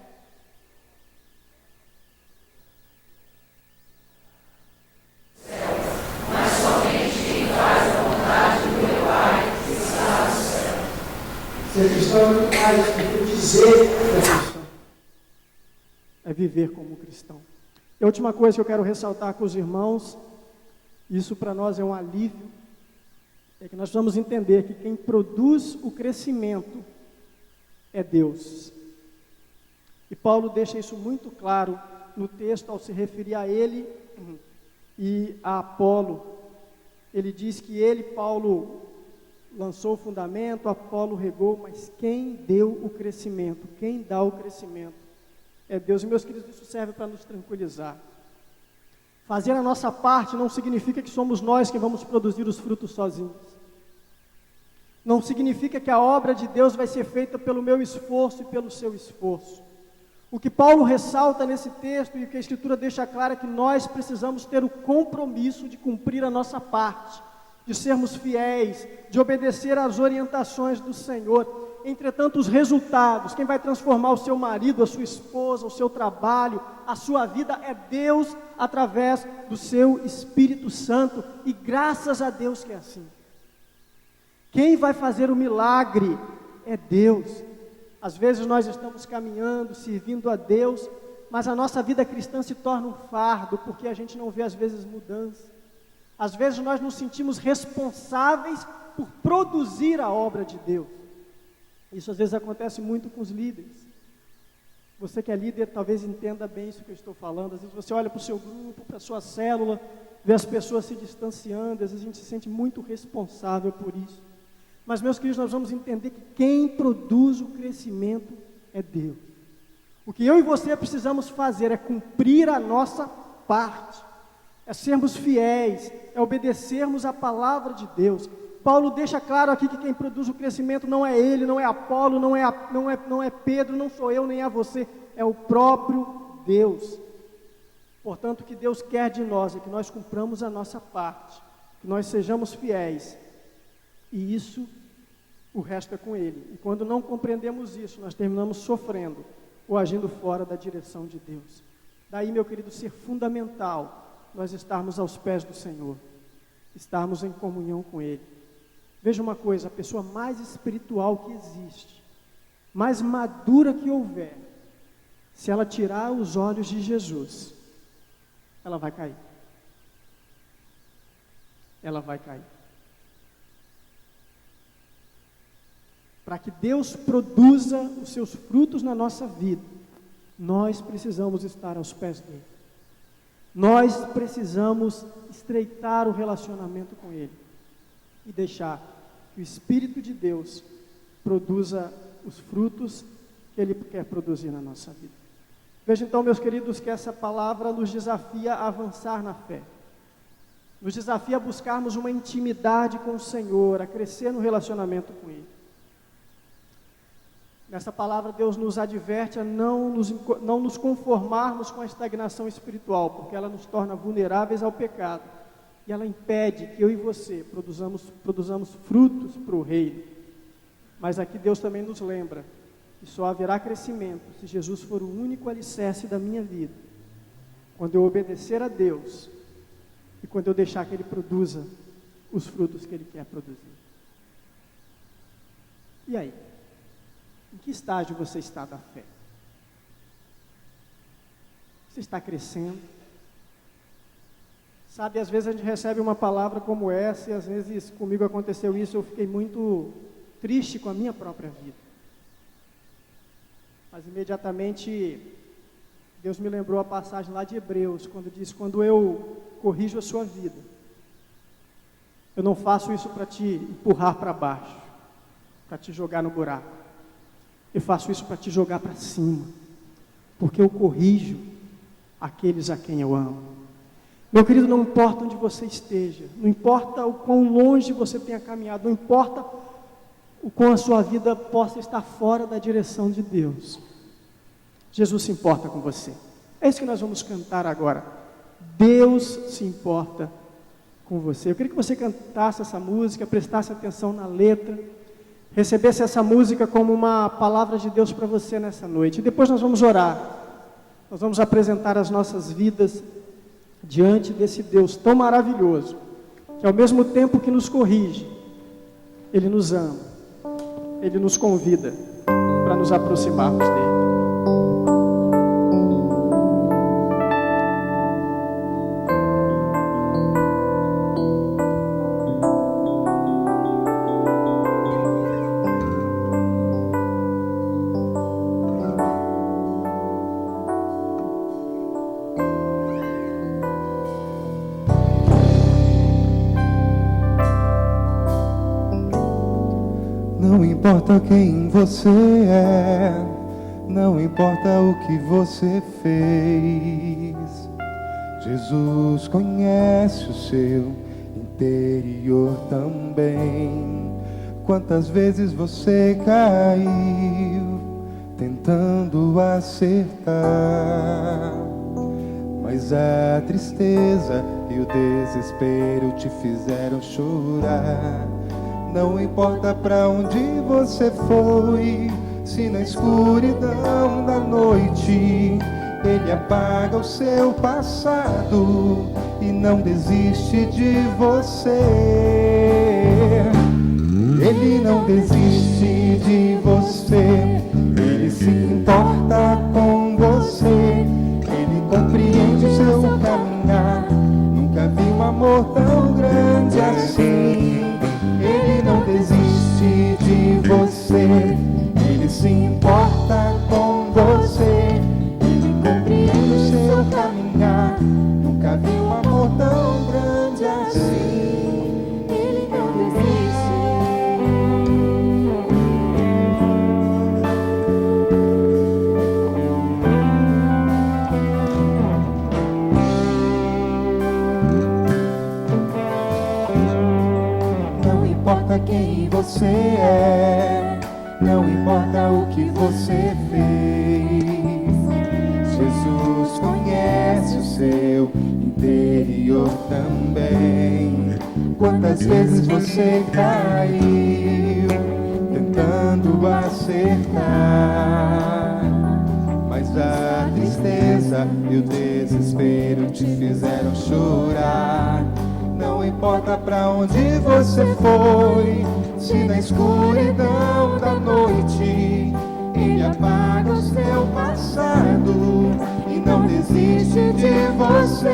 Ser cristão é muito mais do que dizer que é cristão, é viver como cristão. E a última coisa que eu quero ressaltar com os irmãos, isso para nós é um alívio, é que nós vamos entender que quem produz o crescimento é Deus. E Paulo deixa isso muito claro no texto ao se referir a ele e a Apolo. Ele diz que Paulo, lançou o fundamento, Apolo regou, mas quem deu o crescimento, quem dá o crescimento é Deus. E meus queridos, isso serve para nos tranquilizar. Fazer a nossa parte não significa que somos nós que vamos produzir os frutos sozinhos. Não significa que a obra de Deus vai ser feita pelo meu esforço e pelo seu esforço. O que Paulo ressalta nesse texto e que a Escritura deixa claro é que nós precisamos ter o compromisso de cumprir a nossa parte, de sermos fiéis, de obedecer às orientações do Senhor. Entretanto, os resultados, quem vai transformar o seu marido, a sua esposa, o seu trabalho, a sua vida, é Deus através do seu Espírito Santo, e graças a Deus que é assim. Quem vai fazer o milagre é Deus. Às vezes nós estamos caminhando, servindo a Deus, mas a nossa vida cristã se torna um fardo, porque a gente não vê às vezes mudança. Às vezes nós nos sentimos responsáveis por produzir a obra de Deus. Isso às vezes acontece muito com os líderes. Você que é líder talvez entenda bem isso que eu estou falando. Às vezes você olha para o seu grupo, para a sua célula, vê as pessoas se distanciando, às vezes a gente se sente muito responsável por isso. Mas, meus queridos, nós vamos entender que quem produz o crescimento é Deus. O que eu e você precisamos fazer é cumprir a nossa parte, é sermos fiéis, é obedecermos a palavra de Deus. Paulo deixa claro aqui que quem produz o crescimento não é ele, não é Apolo, não é Pedro, não sou eu nem é você, é o próprio Deus. Portanto, o que Deus quer de nós é que nós cumpramos a nossa parte, que nós sejamos fiéis, e isso, o resto é com Ele. E quando não compreendemos isso, nós terminamos sofrendo ou agindo fora da direção de Deus. Daí, meu querido, ser fundamental nós estarmos aos pés do Senhor. estarmos em comunhão com Ele. Veja uma coisa, a pessoa mais espiritual que existe, mais madura que houver, se ela tirar os olhos de Jesus, ela vai cair. Ela vai cair. Para que Deus produza os seus frutos na nossa vida, nós precisamos estar aos pés dele. Nós precisamos estreitar o relacionamento com Ele e deixar que o Espírito de Deus produza os frutos que Ele quer produzir na nossa vida. Veja então, meus queridos, que essa palavra nos desafia a avançar na fé. Nos desafia a buscarmos uma intimidade com o Senhor, a crescer no relacionamento com Ele. Nessa palavra, Deus nos adverte a não nos conformarmos com a estagnação espiritual, porque ela nos torna vulneráveis ao pecado. E ela impede que eu e você produzamos frutos para o reino. Mas aqui Deus também nos lembra que só haverá crescimento se Jesus for o único alicerce da minha vida. Quando eu obedecer a Deus e quando eu deixar que Ele produza os frutos que Ele quer produzir. E aí? Em que estágio você está da fé? Você está crescendo? Sabe, às vezes a gente recebe uma palavra como essa, e às vezes comigo aconteceu isso, eu fiquei muito triste com a minha própria vida. Mas imediatamente Deus me lembrou a passagem lá de Hebreus, quando diz: quando eu corrijo a sua vida, eu não faço isso para te empurrar para baixo, para te jogar no buraco. Eu faço isso para te jogar para cima, porque eu corrijo aqueles a quem eu amo. Meu querido, não importa onde você esteja, não importa o quão longe você tenha caminhado, não importa o quão a sua vida possa estar fora da direção de Deus, Jesus se importa com você. É isso que nós vamos cantar agora. Deus se importa com você. Eu queria que você cantasse essa música, prestasse atenção na letra, recebesse essa música como uma palavra de Deus para você nessa noite. E depois nós vamos orar. Nós vamos apresentar as nossas vidas diante desse Deus tão maravilhoso, que ao mesmo tempo que nos corrige, Ele nos ama, Ele nos convida para nos aproximarmos dEle. Não importa quem você é, não importa o que você fez, Jesus conhece o seu interior também. Quantas vezes você caiu tentando acertar, mas a tristeza e o desespero te fizeram chorar. Não importa pra onde você foi, se na escuridão da noite Ele apaga o seu passado e não desiste de você. Ele não desiste de você, Ele se importa com você, Ele compreende o seu caminhar. Nunca vi um amor tão grande assim. Ele não desiste de você, Ele se importa com você, Ele compreende o seu caminhar. Nunca vi um amor tão grande assim. Ele não quem você é, não importa o que você fez, Jesus conhece o seu interior também. Quantas vezes você caiu tentando acertar, mas a tristeza e o desespero te fizeram chorar. Não importa pra onde você foi, se na escuridão da noite Ele apaga o seu passado e não desiste de você.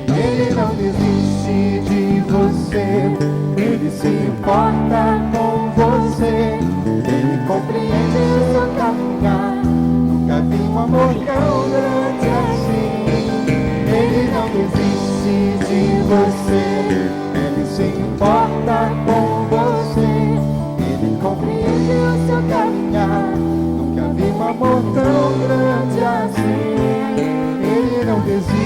Ele não desiste de você, Ele se importa com você, Ele compreende o seu caminhar. Nunca vi um amor tão grande assim. Ele não desiste de você, Ele se importa com você, Ele compreende o seu caminhar. Nunca vi um amor tão grande assim. Ele não desiste.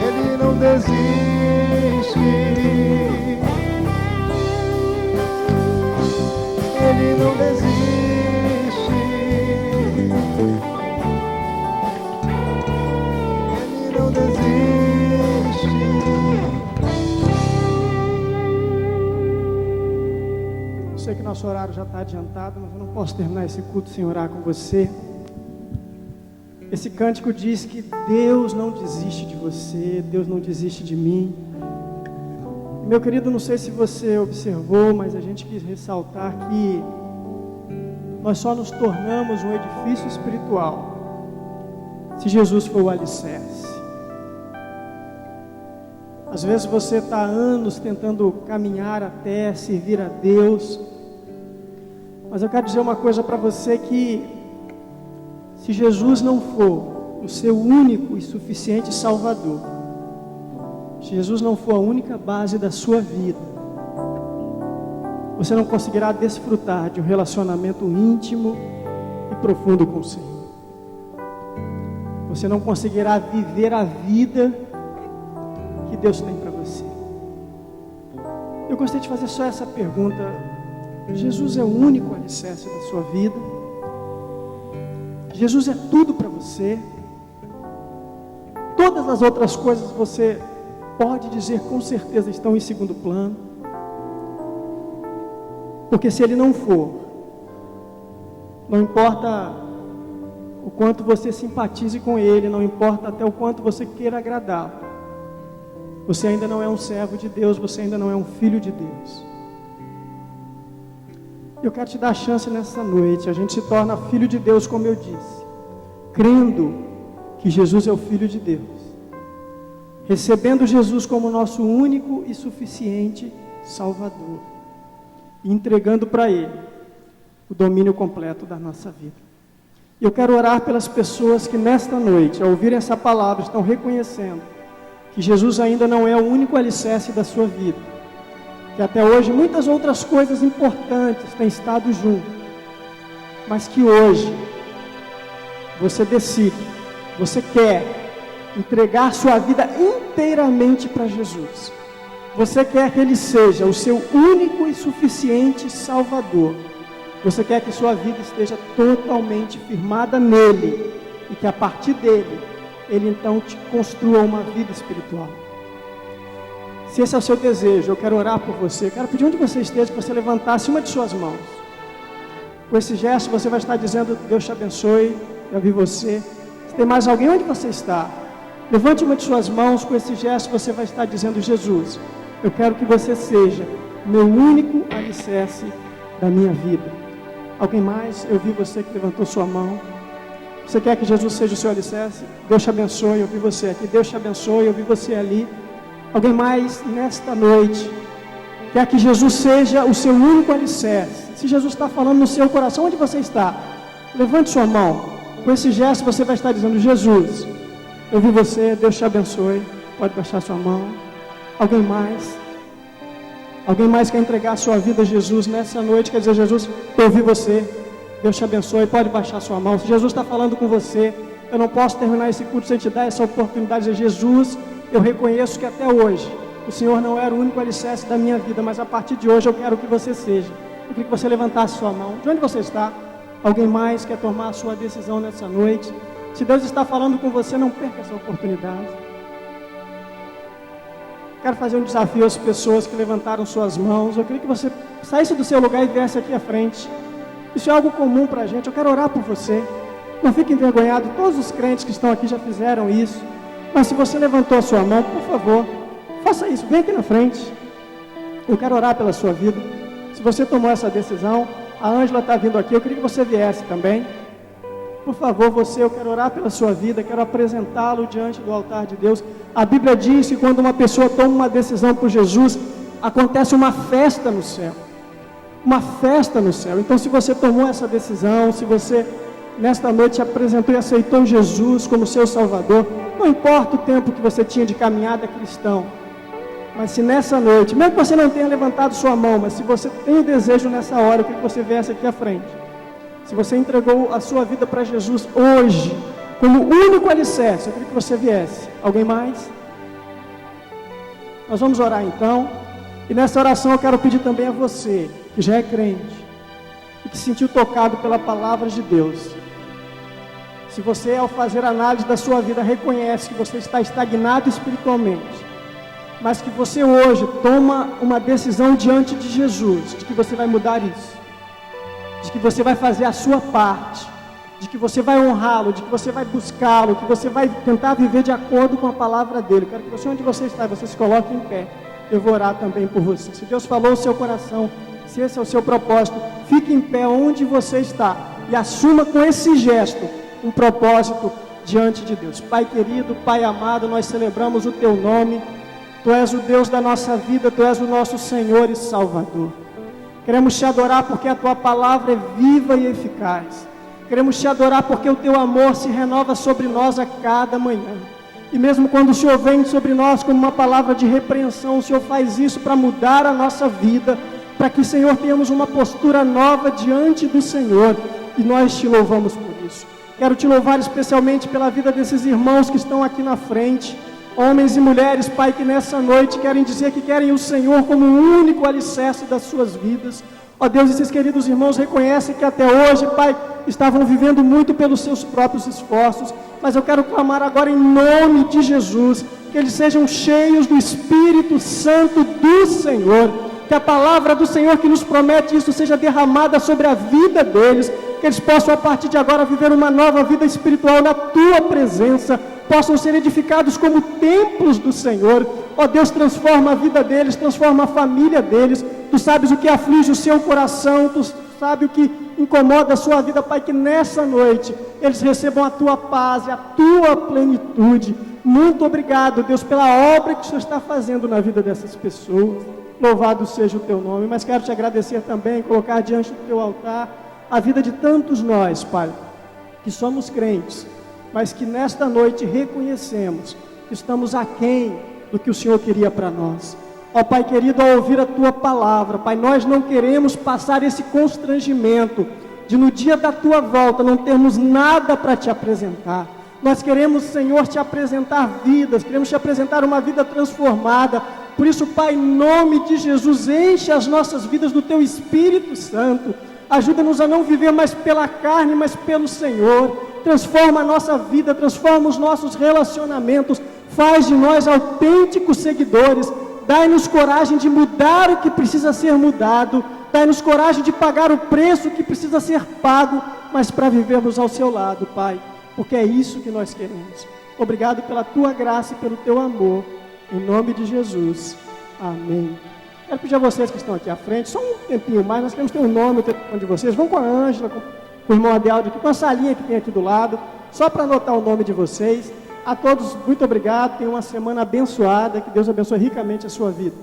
Ele não desiste. Ele não desiste. Ele não desiste. Eu sei que nosso horário já está adiantado, mas eu não posso terminar esse culto sem orar com você. Esse cântico diz que Deus não desiste de você, Deus não desiste de mim. Meu querido, não sei se você observou, mas a gente quis ressaltar que nós só nos tornamos um edifício espiritual se Jesus for o alicerce. Às vezes você está há anos tentando caminhar até servir a Deus, mas eu quero dizer uma coisa para você, que se Jesus não for o seu único e suficiente Salvador, se Jesus não for a única base da sua vida, você não conseguirá desfrutar de um relacionamento íntimo e profundo com o Senhor. Você não conseguirá viver a vida que Deus tem para você. Eu gostaria de fazer só essa pergunta: Jesus é o único alicerce da sua vida? Jesus é tudo para você? Todas as outras coisas você pode dizer com certeza estão em segundo plano? Porque se Ele não for, não importa o quanto você simpatize com Ele, não importa até o quanto você queira agradá-lo, você ainda não é um servo de Deus, você ainda não é um filho de Deus. Eu quero te dar a chance nessa noite. A gente se torna filho de Deus, como eu disse, crendo que Jesus é o Filho de Deus, recebendo Jesus como nosso único e suficiente Salvador, e entregando para Ele o domínio completo da nossa vida. Eu quero orar pelas pessoas que nesta noite, ao ouvirem essa palavra, estão reconhecendo que Jesus ainda não é o único alicerce da sua vida, que até hoje muitas outras coisas importantes têm estado junto, mas que hoje você decide, você quer entregar sua vida inteiramente para Jesus. Você quer que Ele seja o seu único e suficiente Salvador. Você quer que sua vida esteja totalmente firmada nele, e que a partir dele, Ele então te construa uma vida espiritual. Se esse é o seu desejo, eu quero orar por você. Eu quero pedir onde você esteja, que você levantasse uma de suas mãos. Com esse gesto você vai estar dizendo: Deus te abençoe, eu vi você. Se tem mais alguém, onde você está? Levante uma de suas mãos. Com esse gesto você vai estar dizendo: Jesus, eu quero que você seja meu único alicerce da minha vida. Alguém mais? Eu vi você que levantou sua mão. Você quer que Jesus seja o seu alicerce? Deus te abençoe, eu vi você aqui. Deus te abençoe, eu vi você ali. Alguém mais nesta noite quer que Jesus seja o seu único alicerce? Se Jesus está falando no seu coração, onde você está? Levante sua mão. Com esse gesto você vai estar dizendo: Jesus, eu vi você, Deus te abençoe. Pode baixar sua mão. Alguém mais? Alguém mais quer entregar a sua vida a Jesus nessa noite? Quer dizer: Jesus, eu vi você, Deus te abençoe. Pode baixar sua mão. Se Jesus está falando com você, eu não posso terminar esse culto sem te dar essa oportunidade de dizer: Jesus, eu reconheço que até hoje o Senhor não era o único alicerce da minha vida, mas a partir de hoje eu quero que você seja. Eu queria que você levantasse sua mão. De onde você está? Alguém mais quer tomar a sua decisão nessa noite? Se Deus está falando com você, não perca essa oportunidade. Quero fazer um desafio às pessoas que levantaram suas mãos. Eu queria que você saísse do seu lugar e viesse aqui à frente. Isso é algo comum para a gente. Eu quero orar por você. não fique envergonhado, todos os crentes que estão aqui já fizeram isso. Mas se você levantou a sua mão, por favor, faça isso, vem aqui na frente. Eu quero orar pela sua vida. Se você tomou essa decisão, a Ângela está vindo aqui, eu queria que você viesse também. Por favor, eu quero orar pela sua vida, quero apresentá-lo diante do altar de Deus. A Bíblia diz que quando uma pessoa toma uma decisão por Jesus, acontece uma festa no céu. Uma festa no céu. Então, se você tomou essa decisão, se você nesta noite apresentou e aceitou Jesus como seu Salvador, não importa o tempo que você tinha de caminhada cristão, mas se nessa noite, mesmo que você não tenha levantado sua mão, mas se você tem o desejo nessa hora, eu queria que você viesse aqui à frente. Se você entregou a sua vida para Jesus hoje, como único alicerce, eu queria que você viesse. Alguém mais? Nós vamos orar então. E nessa oração eu quero pedir também a você, que já é crente, e que se sentiu tocado pela palavra de Deus. Se você, ao fazer análise da sua vida, reconhece que você está estagnado espiritualmente, mas que você hoje toma uma decisão diante de Jesus, de que você vai mudar isso, de que você vai fazer a sua parte, de que você vai honrá-lo, de que você vai buscá-lo, que você vai tentar viver de acordo com a palavra dele. Quero que você, onde você está, você se coloque em pé. Eu vou orar também por você. Se Deus falou o seu coração, se esse é o seu propósito, fique em pé onde você está e assuma com esse gesto um propósito diante de Deus. Pai querido, Pai amado, nós celebramos o teu nome. Tu és o Deus da nossa vida, tu és o nosso Senhor e Salvador. Queremos te adorar porque a tua palavra é viva e eficaz. Queremos te adorar porque o teu amor se renova sobre nós a cada manhã. E mesmo quando o Senhor vem sobre nós como uma palavra de repreensão, o Senhor faz isso para mudar a nossa vida, para que, Senhor, tenhamos uma postura nova diante do Senhor. E nós te louvamos por isso. Quero te louvar especialmente pela vida desses irmãos que estão aqui na frente, homens e mulheres, Pai, que nessa noite querem dizer que querem o Senhor como o único alicerce das suas vidas. Ó Deus, esses queridos irmãos reconhecem que até hoje, Pai, estavam vivendo muito pelos seus próprios esforços, mas eu quero clamar agora em nome de Jesus, que eles sejam cheios do Espírito Santo do Senhor, que a palavra do Senhor que nos promete isso seja derramada sobre a vida deles, que eles possam a partir de agora viver uma nova vida espiritual na Tua presença, possam ser edificados como templos do Senhor. Ó Deus, transforma a vida deles, transforma a família deles. Tu sabes o que aflige o seu coração, Tu sabes o que incomoda a sua vida, Pai, que nessa noite eles recebam a Tua paz e a Tua plenitude. Muito obrigado, Deus, pela obra que o Senhor está fazendo na vida dessas pessoas. Louvado seja o Teu nome. Mas quero te agradecer também, colocar diante do Teu altar a vida de tantos nós, Pai, que somos crentes, mas que nesta noite reconhecemos que estamos aquém do que o Senhor queria para nós. Ó Pai querido, ao ouvir a Tua palavra, Pai, nós não queremos passar esse constrangimento de no dia da Tua volta não termos nada para Te apresentar. Nós queremos, Senhor, Te apresentar vidas, queremos Te apresentar uma vida transformada. Por isso, Pai, em nome de Jesus, enche as nossas vidas do Teu Espírito Santo. Ajuda-nos a não viver mais pela carne, mas pelo Senhor. Transforma a nossa vida, transforma os nossos relacionamentos, faz de nós autênticos seguidores. Dai-nos coragem de mudar o que precisa ser mudado, dai-nos coragem de pagar o preço que precisa ser pago, mas para vivermos ao Seu lado, Pai, porque é isso que nós queremos. Obrigado pela Tua graça e pelo Teu amor, em nome de Jesus, amém. Quero pedir a vocês que estão aqui à frente, só um tempinho mais, nós queremos ter o nome, o telefone de vocês. Vão com a Ângela, com o irmão Adeldo aqui, com a salinha que tem aqui do lado, só para anotar o nome de vocês. A todos, muito obrigado, tenham uma semana abençoada, que Deus abençoe ricamente a sua vida.